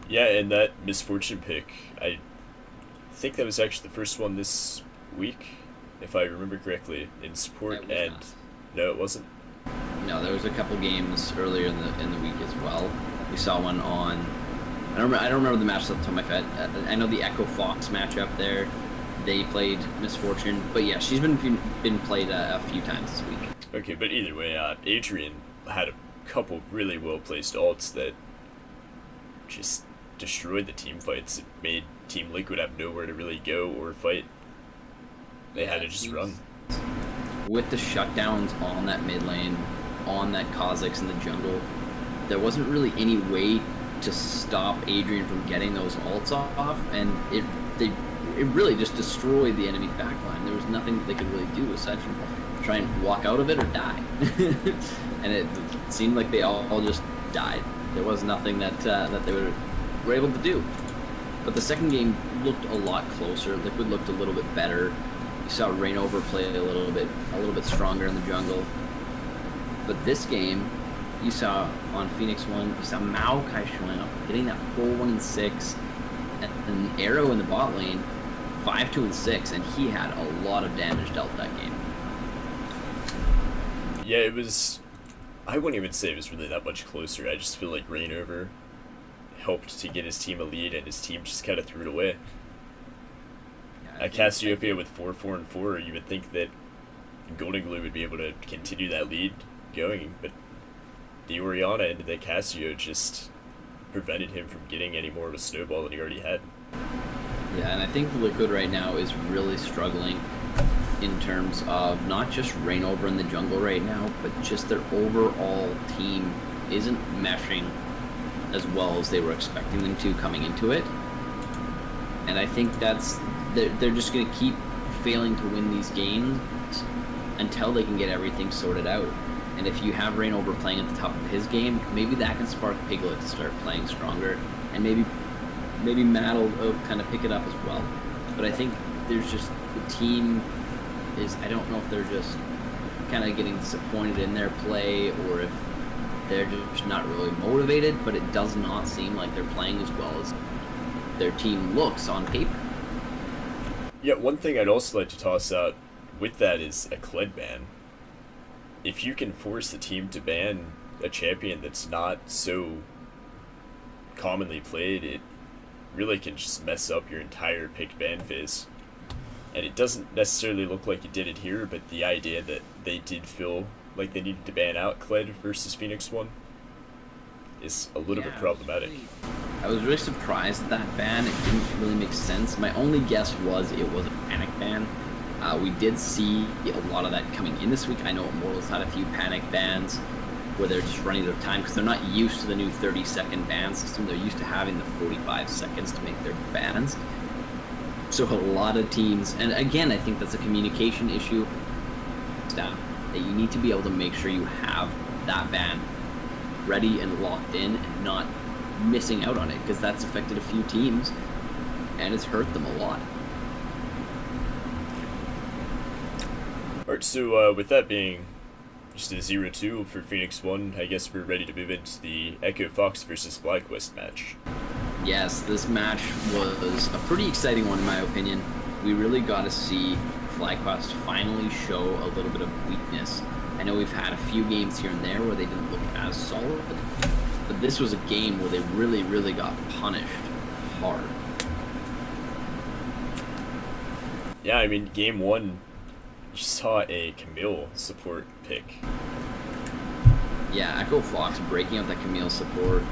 Yeah, and that Misfortune pick, I think that was actually the first one this week, if I remember correctly, in support. And not. No, it wasn't. No, there was a couple games earlier in the week as well. We saw one on. I don't remember the match off the top of my head. I know the Echo Fox matchup there. They played Misfortune, but yeah, she's been played a few times this week. Okay, but either way, Adrian had a couple really well placed ults that just destroyed the team fights. It made Team Liquid have nowhere to really go or fight. They had to just run. With the shutdowns on that mid lane, on that Kha'Zix in the jungle, there wasn't really any way to stop Adrian from getting those ults off, and it really just destroyed the enemy backline. There was nothing that they could really do aside from try and walk out of it or die. And it seemed like they all just died. There was nothing that they were able to do. But the second game looked a lot closer. Liquid looked a little bit better. You saw Rainover play a little bit stronger in the jungle. But this game, you saw on Phoenix One, you saw Maokai showing up, getting that full 1-6, and an Arrow in the bot lane, 5-2-6, and he had a lot of damage dealt that game. Yeah, it was. I wouldn't even say it was really that much closer. I just feel like Rainover helped to get his team a lead, and his team just kind of threw it away. At Cassiopeia with 4-4-4, you would think that Golden Glue would be able to continue that lead going, but the Orianna into the Cassio just prevented him from getting any more of a snowball than he already had. Yeah, and I think Liquid right now is really struggling in terms of not just Rainover in the jungle right now, but just their overall team isn't meshing as well as they were expecting them to coming into it. And I think they're just going to keep failing to win these games until they can get everything sorted out. And if you have Rainover playing at the top of his game, maybe that can spark Piglet to start playing stronger, and maybe Matt will kind of pick it up as well. But I think there's just the team is, I don't know if they're just kind of getting disappointed in their play or if they're just not really motivated, but it does not seem like they're playing as well as their team looks on paper. Yeah, one thing I'd also like to toss out with that is a Kled ban. If you can force the team to ban a champion that's not so commonly played, it really can just mess up your entire picked ban phase. And it doesn't necessarily look like it did it here, but the idea that they did feel like they needed to ban out Kled versus Phoenix One is a little bit problematic. I was really surprised at that ban. It didn't really make sense. My only guess was it was a panic ban. We did see a lot of that coming in this week. I know Immortals had a few panic bans where they're just running out of time because they're not used to the new 30-second ban system. They're used to having the 45 seconds to make their bans. So a lot of teams, and again, I think that's a communication issue. Staff that you need to be able to make sure you have that ban ready and locked in, and not missing out on it, because that's affected a few teams, and it's hurt them a lot. Alright, so with that being just a 0-2 for Phoenix 1, I guess we're ready to move into the Echo Fox versus FlyQuest match. Yes, this match was a pretty exciting one in my opinion. We really got to see FlyQuest finally show a little bit of weakness. I know we've had a few games here and there where they didn't look as solid, but this was a game where they really got punished hard. Yeah, I mean, game 1, you saw a Camille support pick. Yeah, Echo Fox breaking out that Camille support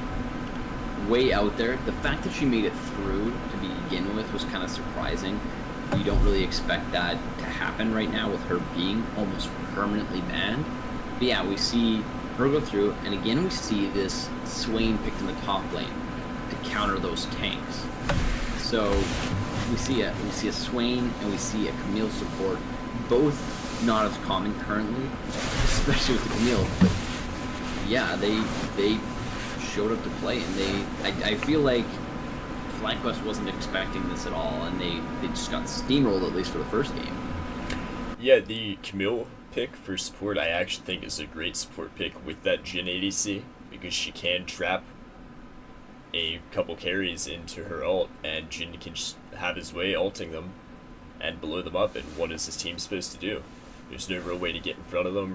way out there. The fact that she made it through to begin with was kind of surprising. You don't really expect that to happen right now with her being almost permanently banned. But yeah, we see her go through, and again we see this Swain picked in the top lane to counter those tanks. So we see a Swain and we see a Camille support, both not as common currently, especially with the Camille. But yeah, they showed up to play, and I feel like FlyQuest wasn't expecting this at all, and they just got steamrolled, at least for the first game. Yeah, the Camille pick for support I actually think is a great support pick with that Jhin ADC, because she can trap a couple carries into her ult, and Jhin can just have his way ulting them and blow them up, and what is his team supposed to do? There's no real way to get in front of them,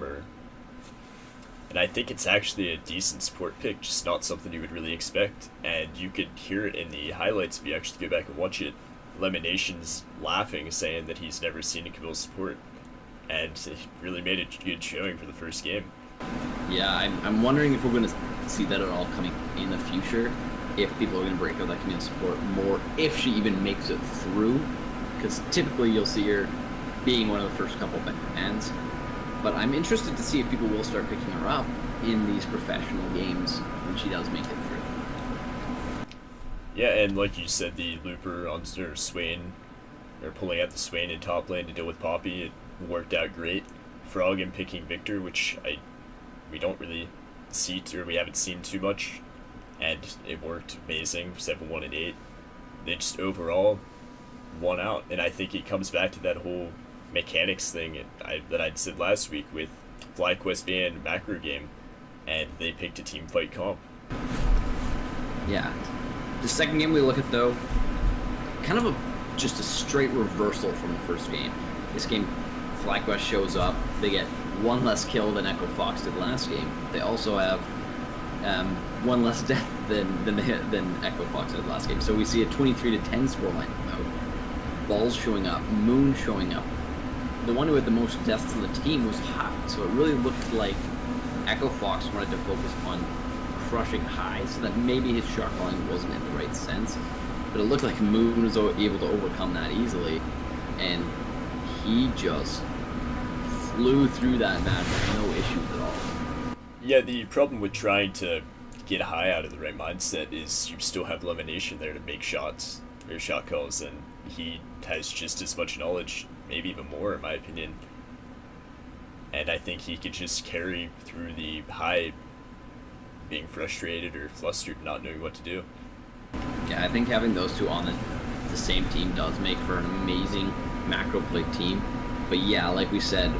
and I think it's actually a decent support pick, just not something you would really expect. And you could hear it in the highlights if you actually go back and watch it. Lemonation's laughing, saying that he's never seen a Camille support, and it really made a good showing for the first game. Yeah, I'm wondering if we're going to see that at all coming in the future, if people are going to break out that Camille support more, if she even makes it through, because typically you'll see her being one of the first couple bans. But I'm interested to see if people will start picking her up in these professional games when she does make it through. Yeah, and like you said, the Looper on Swain, or pulling out the Swain in top lane to deal with Poppy, it worked out great. Frog and picking Victor, which we don't really see, or we haven't seen too much, and it worked amazing, 7-1 and 8. They just overall won out, and I think it comes back to that whole mechanics thing that I'd said last week with FlyQuest being a macro game, and they picked a team fight comp. Yeah. The second game we look at, though, kind of just a straight reversal from the first game. This game, FlyQuest shows up, they get one less kill than Echo Fox did last game. They also have one less death than Echo Fox did last game. So we see a 23-10 scoreline out. Balls showing up, Moon showing up. The one who had the most deaths on the team was High, so it really looked like Echo Fox wanted to focus on crushing High, so that maybe his shot calling wasn't in the right sense, but it looked like Moon was able to overcome that easily, and he just flew through that match with no issues at all. Yeah, the problem with trying to get High out of the right mindset is you still have Lemonation there to make shots, or shot calls, and he has just as much knowledge, maybe even more in my opinion, and I think he could just carry through the High being frustrated or flustered, not knowing what to do. Yeah, I think having those two on the same team does make for an amazing macro play team, but yeah, like we said,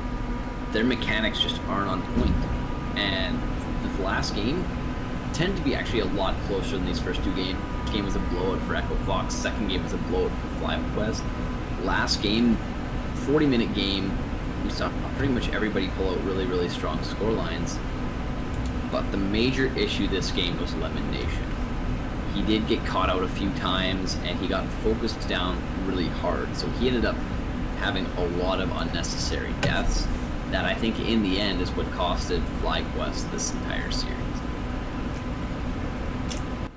their mechanics just aren't on point, and the last game tended to be actually a lot closer than these first two games. First game was a blowout for Echo Fox, second game was a blowout for FlyQuest. Last game, 40-minute game, we saw pretty much everybody pull out really strong score lines, but the major issue this game was Lemonation. He did get caught out a few times, and he got focused down really hard, so he ended up having a lot of unnecessary deaths that I think in the end is what costed FlyQuest this entire series.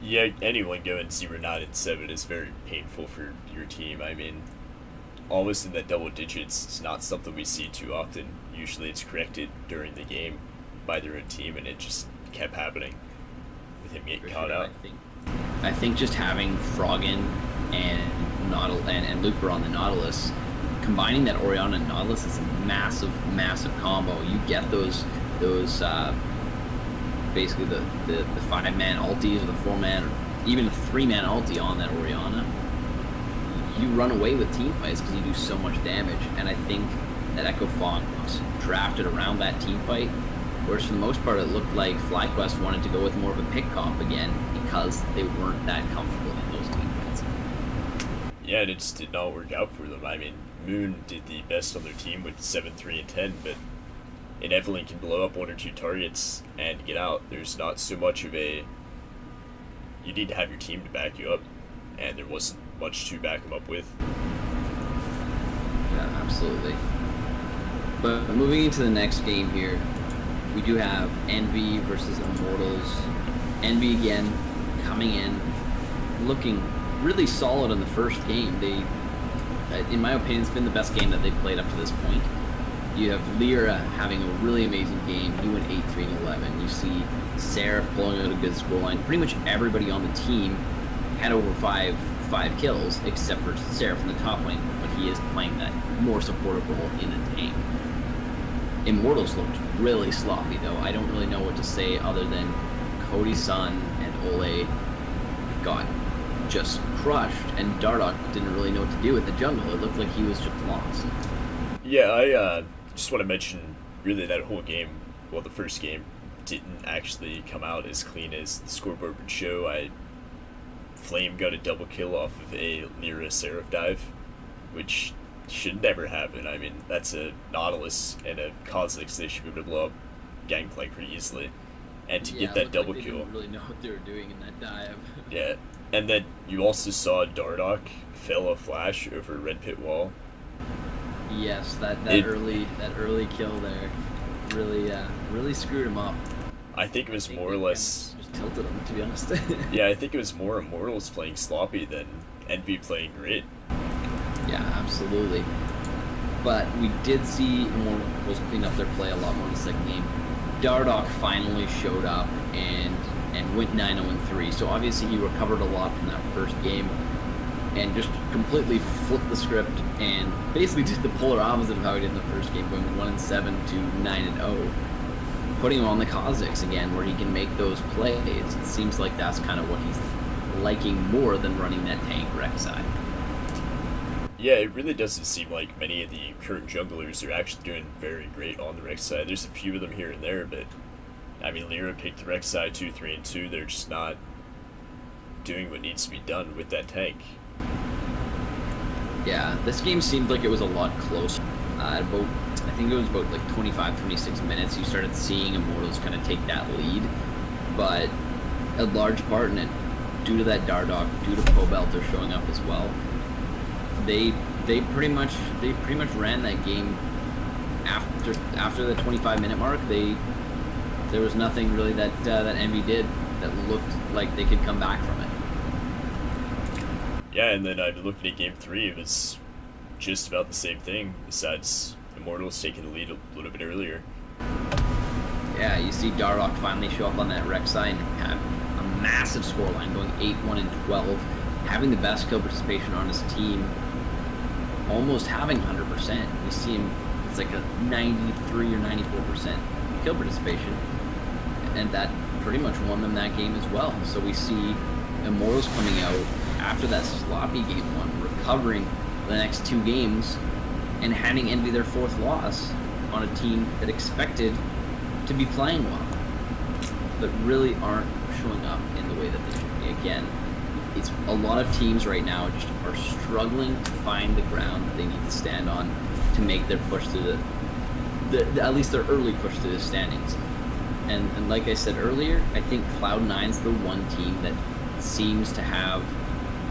Yeah, anyone going 0-9 and 7 is very painful for your team. I mean, almost in the double digits is not something we see too often. Usually it's corrected during the game by their own team, and it just kept happening with him getting caught out. I think just having Froggen and and Looper on the Nautilus, combining that Orianna and Nautilus is a massive, massive combo. You get those basically the 5-man ultis or the 4-man, or even a 3-man ulti on that Orianna. You run away with team fights because you do so much damage, and I think that Echo Fox drafted around that team fight, whereas for the most part it looked like FlyQuest wanted to go with more of a pick comp again because they weren't that comfortable in those team fights. Yeah, and it just did not work out for them. I mean, Moon did the best on their team with 7, 3, and 10, but it Evelyn can blow up 1 or 2 targets and get out. There's not so much of a... You need to have your team to back you up, and there wasn't much to back them up with. Yeah, absolutely. But moving into the next game here, we do have Envy versus Immortals. Envy again coming in, looking really solid in the first game. They, in my opinion, it's been the best game that they've played up to this point. You have Lyra having a really amazing game. He went 8-3-11. You see Seraph pulling out a good scoreline. Pretty much everybody on the team had over five kills, except for Seraph in the top lane, but he is playing that more supportive role in the tank. Immortals looked really sloppy, though. I don't really know what to say other than Cody Sun and Ole got just crushed, and Dardoch didn't really know what to do with the jungle. It looked like he was just lost. Yeah, I just want to mention, really, that whole game, well, the first game, didn't actually come out as clean as the scoreboard would show. Flame got a double kill off of a Lyra Seraph dive, which should never happen. I mean, that's a Nautilus and a Kha'Zix. They should be able to blow up Gangplank pretty easily. And to get that double kill... They didn't really know what they were doing in that dive. Yeah, and then you also saw Dardoch fail a flash over Red Pit Wall. Yes, that early kill there really screwed him up. I think it was more or less... Just tilted him, to be honest. Yeah, I think it was more Immortals playing sloppy than Envy playing great. Yeah, absolutely. But we did see Immortals clean up their play a lot more in the second game. Dardoch finally showed up and went 9-0-3. So obviously he recovered a lot from that first game and just completely flipped the script and basically did the polar opposite of how he did in the first game, going 1-7 to 9-0. Putting him on the Kha'Zix again, where he can make those plays. It seems like that's kind of what he's liking more than running that tank Rek'Sai. Yeah, it really doesn't seem like many of the current junglers are actually doing very great on the Rek'Sai. There's a few of them here and there, but I mean, Lyra picked the Rek'Sai 2, 3, and 2. They're just not doing what needs to be done with that tank. Yeah, this game seemed like it was a lot closer. I think it was about like 25, 26 minutes, you started seeing Immortals kind of take that lead. But a large part in it, due to that Dardoch, due to Pobelter showing up as well, they pretty much ran that game after the 25-minute mark. There was nothing really that Envy did that looked like they could come back from it. Yeah, and then looking at Game 3, it was just about the same thing, besides Immortals taking the lead a little bit earlier. Yeah, you see Dardoch finally show up on that Rek'Sai and have a massive scoreline, going 8-1-12, having the best kill participation on his team, almost having 100%. We see him, it's like a 93 or 94% kill participation, and that pretty much won them that game as well. So we see Immortals coming out after that sloppy game 1, recovering the next 2 games, and handing Envy their 4th loss on a team that expected to be playing well, but really aren't showing up in the way that they should be. Again, it's a lot of teams right now just are struggling to find the ground that they need to stand on to make their push to at least their early push to the standings. And like I said earlier, I think Cloud9's the one team that seems to have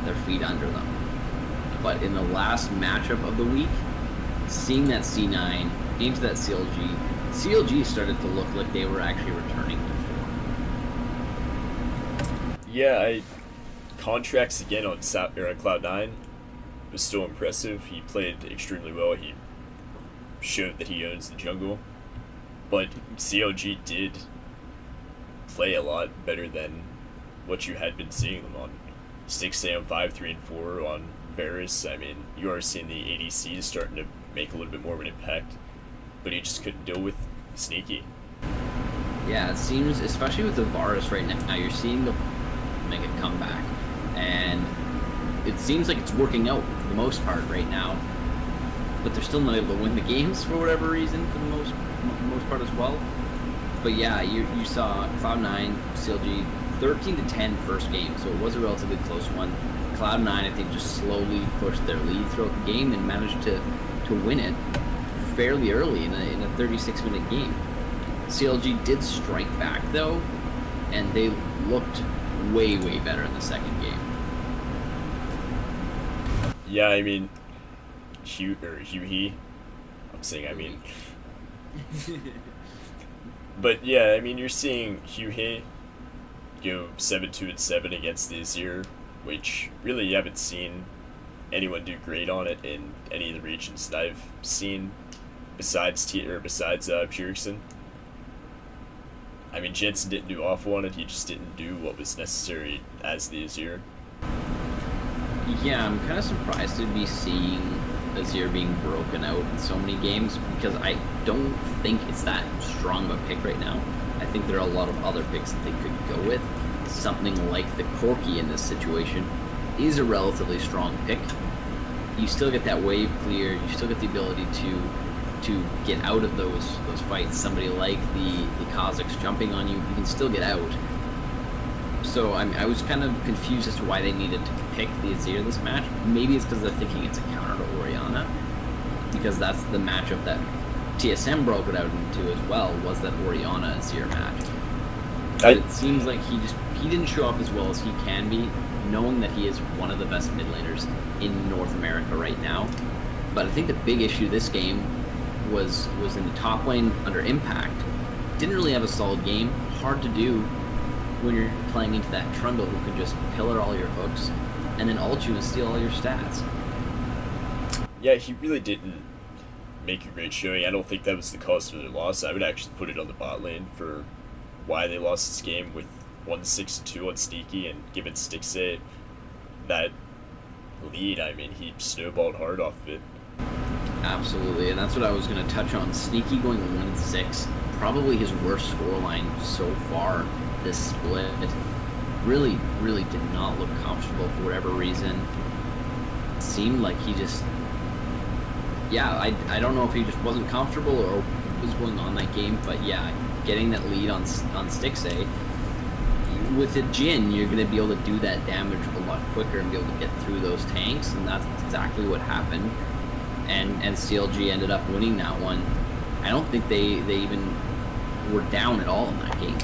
their feet under them. But in the last matchup of the week, seeing that C9 into that CLG started to look like they were actually returning to form. Yeah, Contracts again on Cloud9 was still impressive. He played extremely well. He showed that he owns the jungle. But CLG did play a lot better than what you had been seeing them on. 6 AM 5, 3, and 4 on Paris, I mean, you are seeing the ADCs starting to make a little bit more of an impact, but he just couldn't deal with Sneaky. Yeah, it seems, especially with the Varus right now, you're seeing the make a comeback, and it seems like it's working out for the most part right now, but they're still not able to win the games for whatever reason for the most part as well. But yeah, you saw Cloud9, CLG, 13-10 first game, so it was a relatively close one. Cloud9, I think, just slowly pushed their lead throughout the game and managed to win it fairly early in a 36-minute game. CLG did strike back, though, and they looked way, way better in the second game. Yeah, I mean, Hughie. I'm saying, I mean. But yeah, I mean, you're seeing Hughie go 7-2-7 against the Azir, which really you haven't seen anyone do great on it in any of the regions that I've seen besides Purickson. I mean, Jensen didn't do awful on it, he just didn't do what was necessary as the Azir. Yeah, I'm kind of surprised to be seeing Azir being broken out in so many games, because I don't think it's that strong of a pick right now. I think there are a lot of other picks that they could go with. Something like the Corki in this situation is a relatively strong pick. You still get that wave clear, you still get the ability to get out of those fights. Somebody like the Kazakhs jumping on you, you can still get out. So I was kind of confused as to why they needed to pick the Azir this match. Maybe it's because they're thinking it's a counter to Orianna, because that's the matchup that TSM broke it out into as well, was that Orianna Azir match. But it seems like he didn't show up as well as he can be, knowing that he is one of the best mid laners in North America right now. But I think the big issue this game was in the top lane under Impact. Didn't really have a solid game. Hard to do when you're playing into that Trundle who can just pillar all your hooks and then ult you and steal all your stats. Yeah, he really didn't make a great showing. I don't think that was the cause for their loss. I would actually put it on the bot lane for why they lost this game with 1-6-2 on Sneaky, and given Stixxay that lead, I mean, he snowballed hard off of it. Absolutely, and that's what I was going to touch on. Sneaky going 1-6, probably his worst scoreline so far this split. Really, really did not look comfortable for whatever reason. Seemed like he just... Yeah, I don't know if he just wasn't comfortable or what was going on that game, but yeah, getting that lead on Stixxay, with a Jhin, you're going to be able to do that damage a lot quicker and be able to get through those tanks, and that's exactly what happened. And CLG ended up winning that one. I don't think they even were down at all in that game.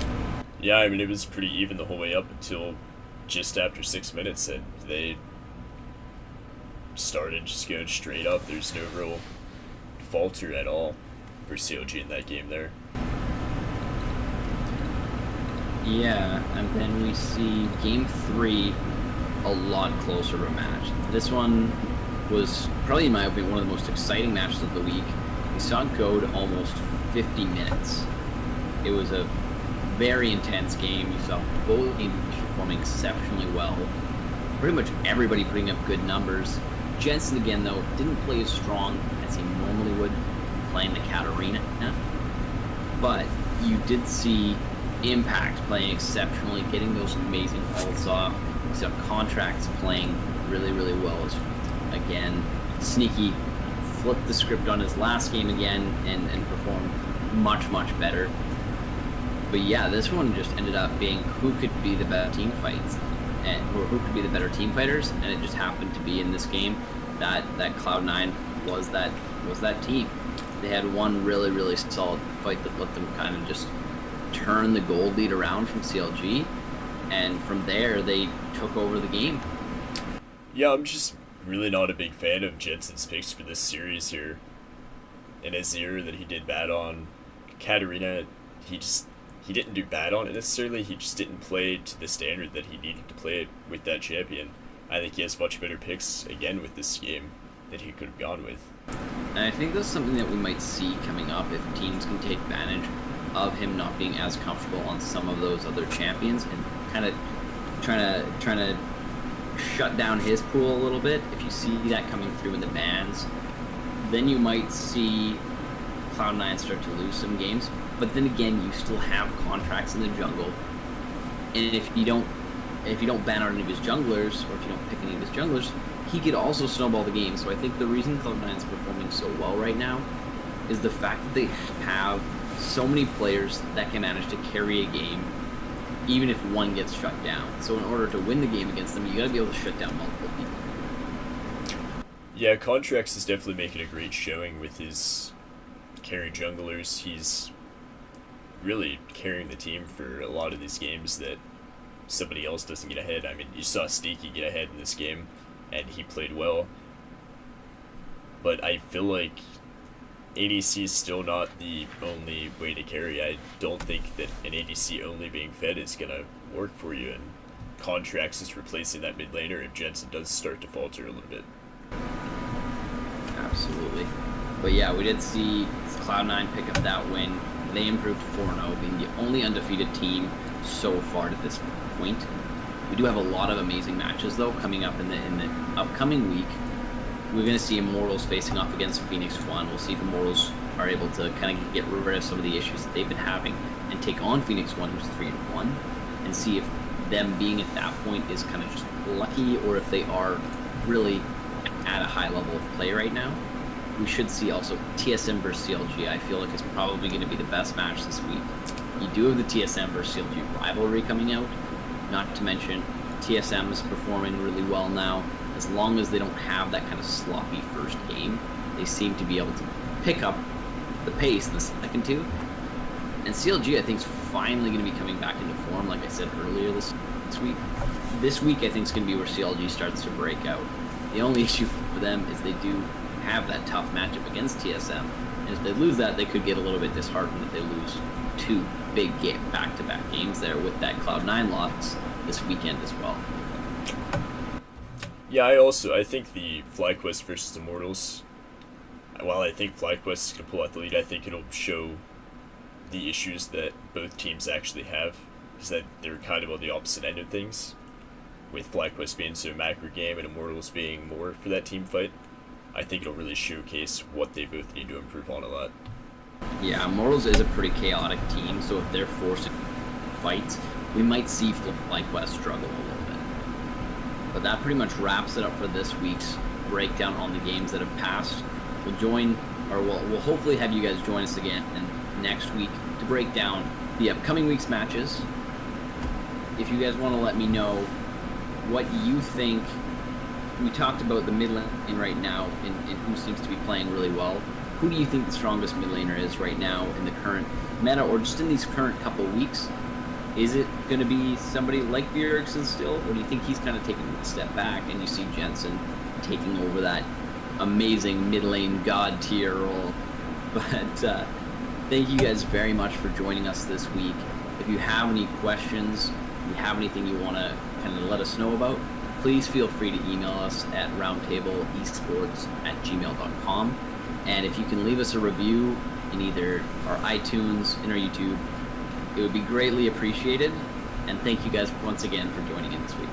Yeah, I mean, it was pretty even the whole way up until just after 6 minutes, and they started just going straight up. There's no real falter at all for CLG in that game there. Yeah, and then we see Game 3 a lot closer of a match. This one was probably, in my opinion, one of the most exciting matches of the week. We saw it go to almost 50 minutes. It was a very intense game. You saw both teams performing exceptionally well. Pretty much everybody putting up good numbers. Jensen, again, though, didn't play as strong as he normally would playing the Katarina. But you did see Impact playing exceptionally, getting those amazing ults off. You saw Contracts playing really, really well again. Sneaky flipped the script on his last game again and performed much, much better. But yeah, this one just ended up being who could be the better team fights, or who could be the better team fighters, and it just happened to be in this game that Cloud9 was that team. They had one really, really solid fight that let them kind of just turn the gold lead around from CLG, and from there they took over the game. Yeah, I'm just really not a big fan of Jensen's picks for this series here. In Azir that he did bad on. Katarina, he didn't do bad on it necessarily, he just didn't play to the standard that he needed to play with that champion. I think he has much better picks again with this game that he could have gone with. And I think that's something that we might see coming up if teams can take advantage of him not being as comfortable on some of those other champions and kind of trying to shut down his pool a little bit, if you see that coming through in the bans, then you might see Cloud9 start to lose some games. But then again, you still have contracts in the jungle, and if you don't ban out any of his junglers, or if you don't pick any of his junglers, he could also snowball the game. So I think the reason Cloud9 is performing so well right now is the fact that they have so many players that can manage to carry a game, even if one gets shut down. So in order to win the game against them, you gotta be able to shut down multiple people. Yeah, Contrax is definitely making a great showing with his carry junglers. He's really carrying the team for a lot of these games that somebody else doesn't get ahead. I mean, you saw Sneaky get ahead in this game, and he played well. But I feel like ADC is still not the only way to carry. I don't think that an ADC only being fed is going to work for you, and Contrax is replacing that mid laner if Jensen does start to falter a little bit. Absolutely. But yeah, we did see Cloud9 pick up that win. They improved 4-0, being the only undefeated team so far to this point. We do have a lot of amazing matches, though, coming up in the upcoming week. We're going to see Immortals facing off against Phoenix One. We'll see if Immortals are able to kind of get rid of some of the issues that they've been having and take on Phoenix One, who's 3-1, and see if them being at that point is kind of just lucky, or if they are really at a high level of play right now. We should see also TSM versus CLG. I feel like it's probably going to be the best match this week. You do have the TSM versus CLG rivalry coming out, not to mention TSM is performing really well now. As long as they don't have that kind of sloppy first game, they seem to be able to pick up the pace in the second two. And CLG, I think, is finally going to be coming back into form, like I said earlier this week. This week, I think, is going to be where CLG starts to break out. The only issue for them is they do have that tough matchup against TSM, and if they lose that, they could get a little bit disheartened if they lose two big back-to-back games there with that Cloud9 loss this weekend as well. Yeah, I think the FlyQuest versus Immortals, while I think FlyQuest is going to pull out the lead, I think it'll show the issues that both teams actually have, is that they're kind of on the opposite end of things, with FlyQuest being so macro game and Immortals being more for that team fight. I think it'll really showcase what they both need to improve on a lot. Yeah, Immortals is a pretty chaotic team, so if they're forcing fights, we might see FlyQuest struggle a little bit. But that pretty much wraps it up for this week's breakdown on the games that have passed. We'll hopefully have you guys join us again next week to break down the upcoming week's matches. If you guys want to let me know what you think. We talked about the mid lane right now and who seems to be playing really well. Who do you think the strongest mid laner is right now in the current meta, or just in these current couple weeks? Is it going to be somebody like Bjergsen still, or do you think he's kind of taking a step back and you see Jensen taking over that amazing mid lane god tier role? But thank you guys very much for joining us this week. If you have any questions, if you have anything you want to kind of let us know about, please feel free to email us at roundtableesports@gmail.com. And if you can leave us a review in either our iTunes, in our YouTube, it would be greatly appreciated. And thank you guys once again for joining in this week.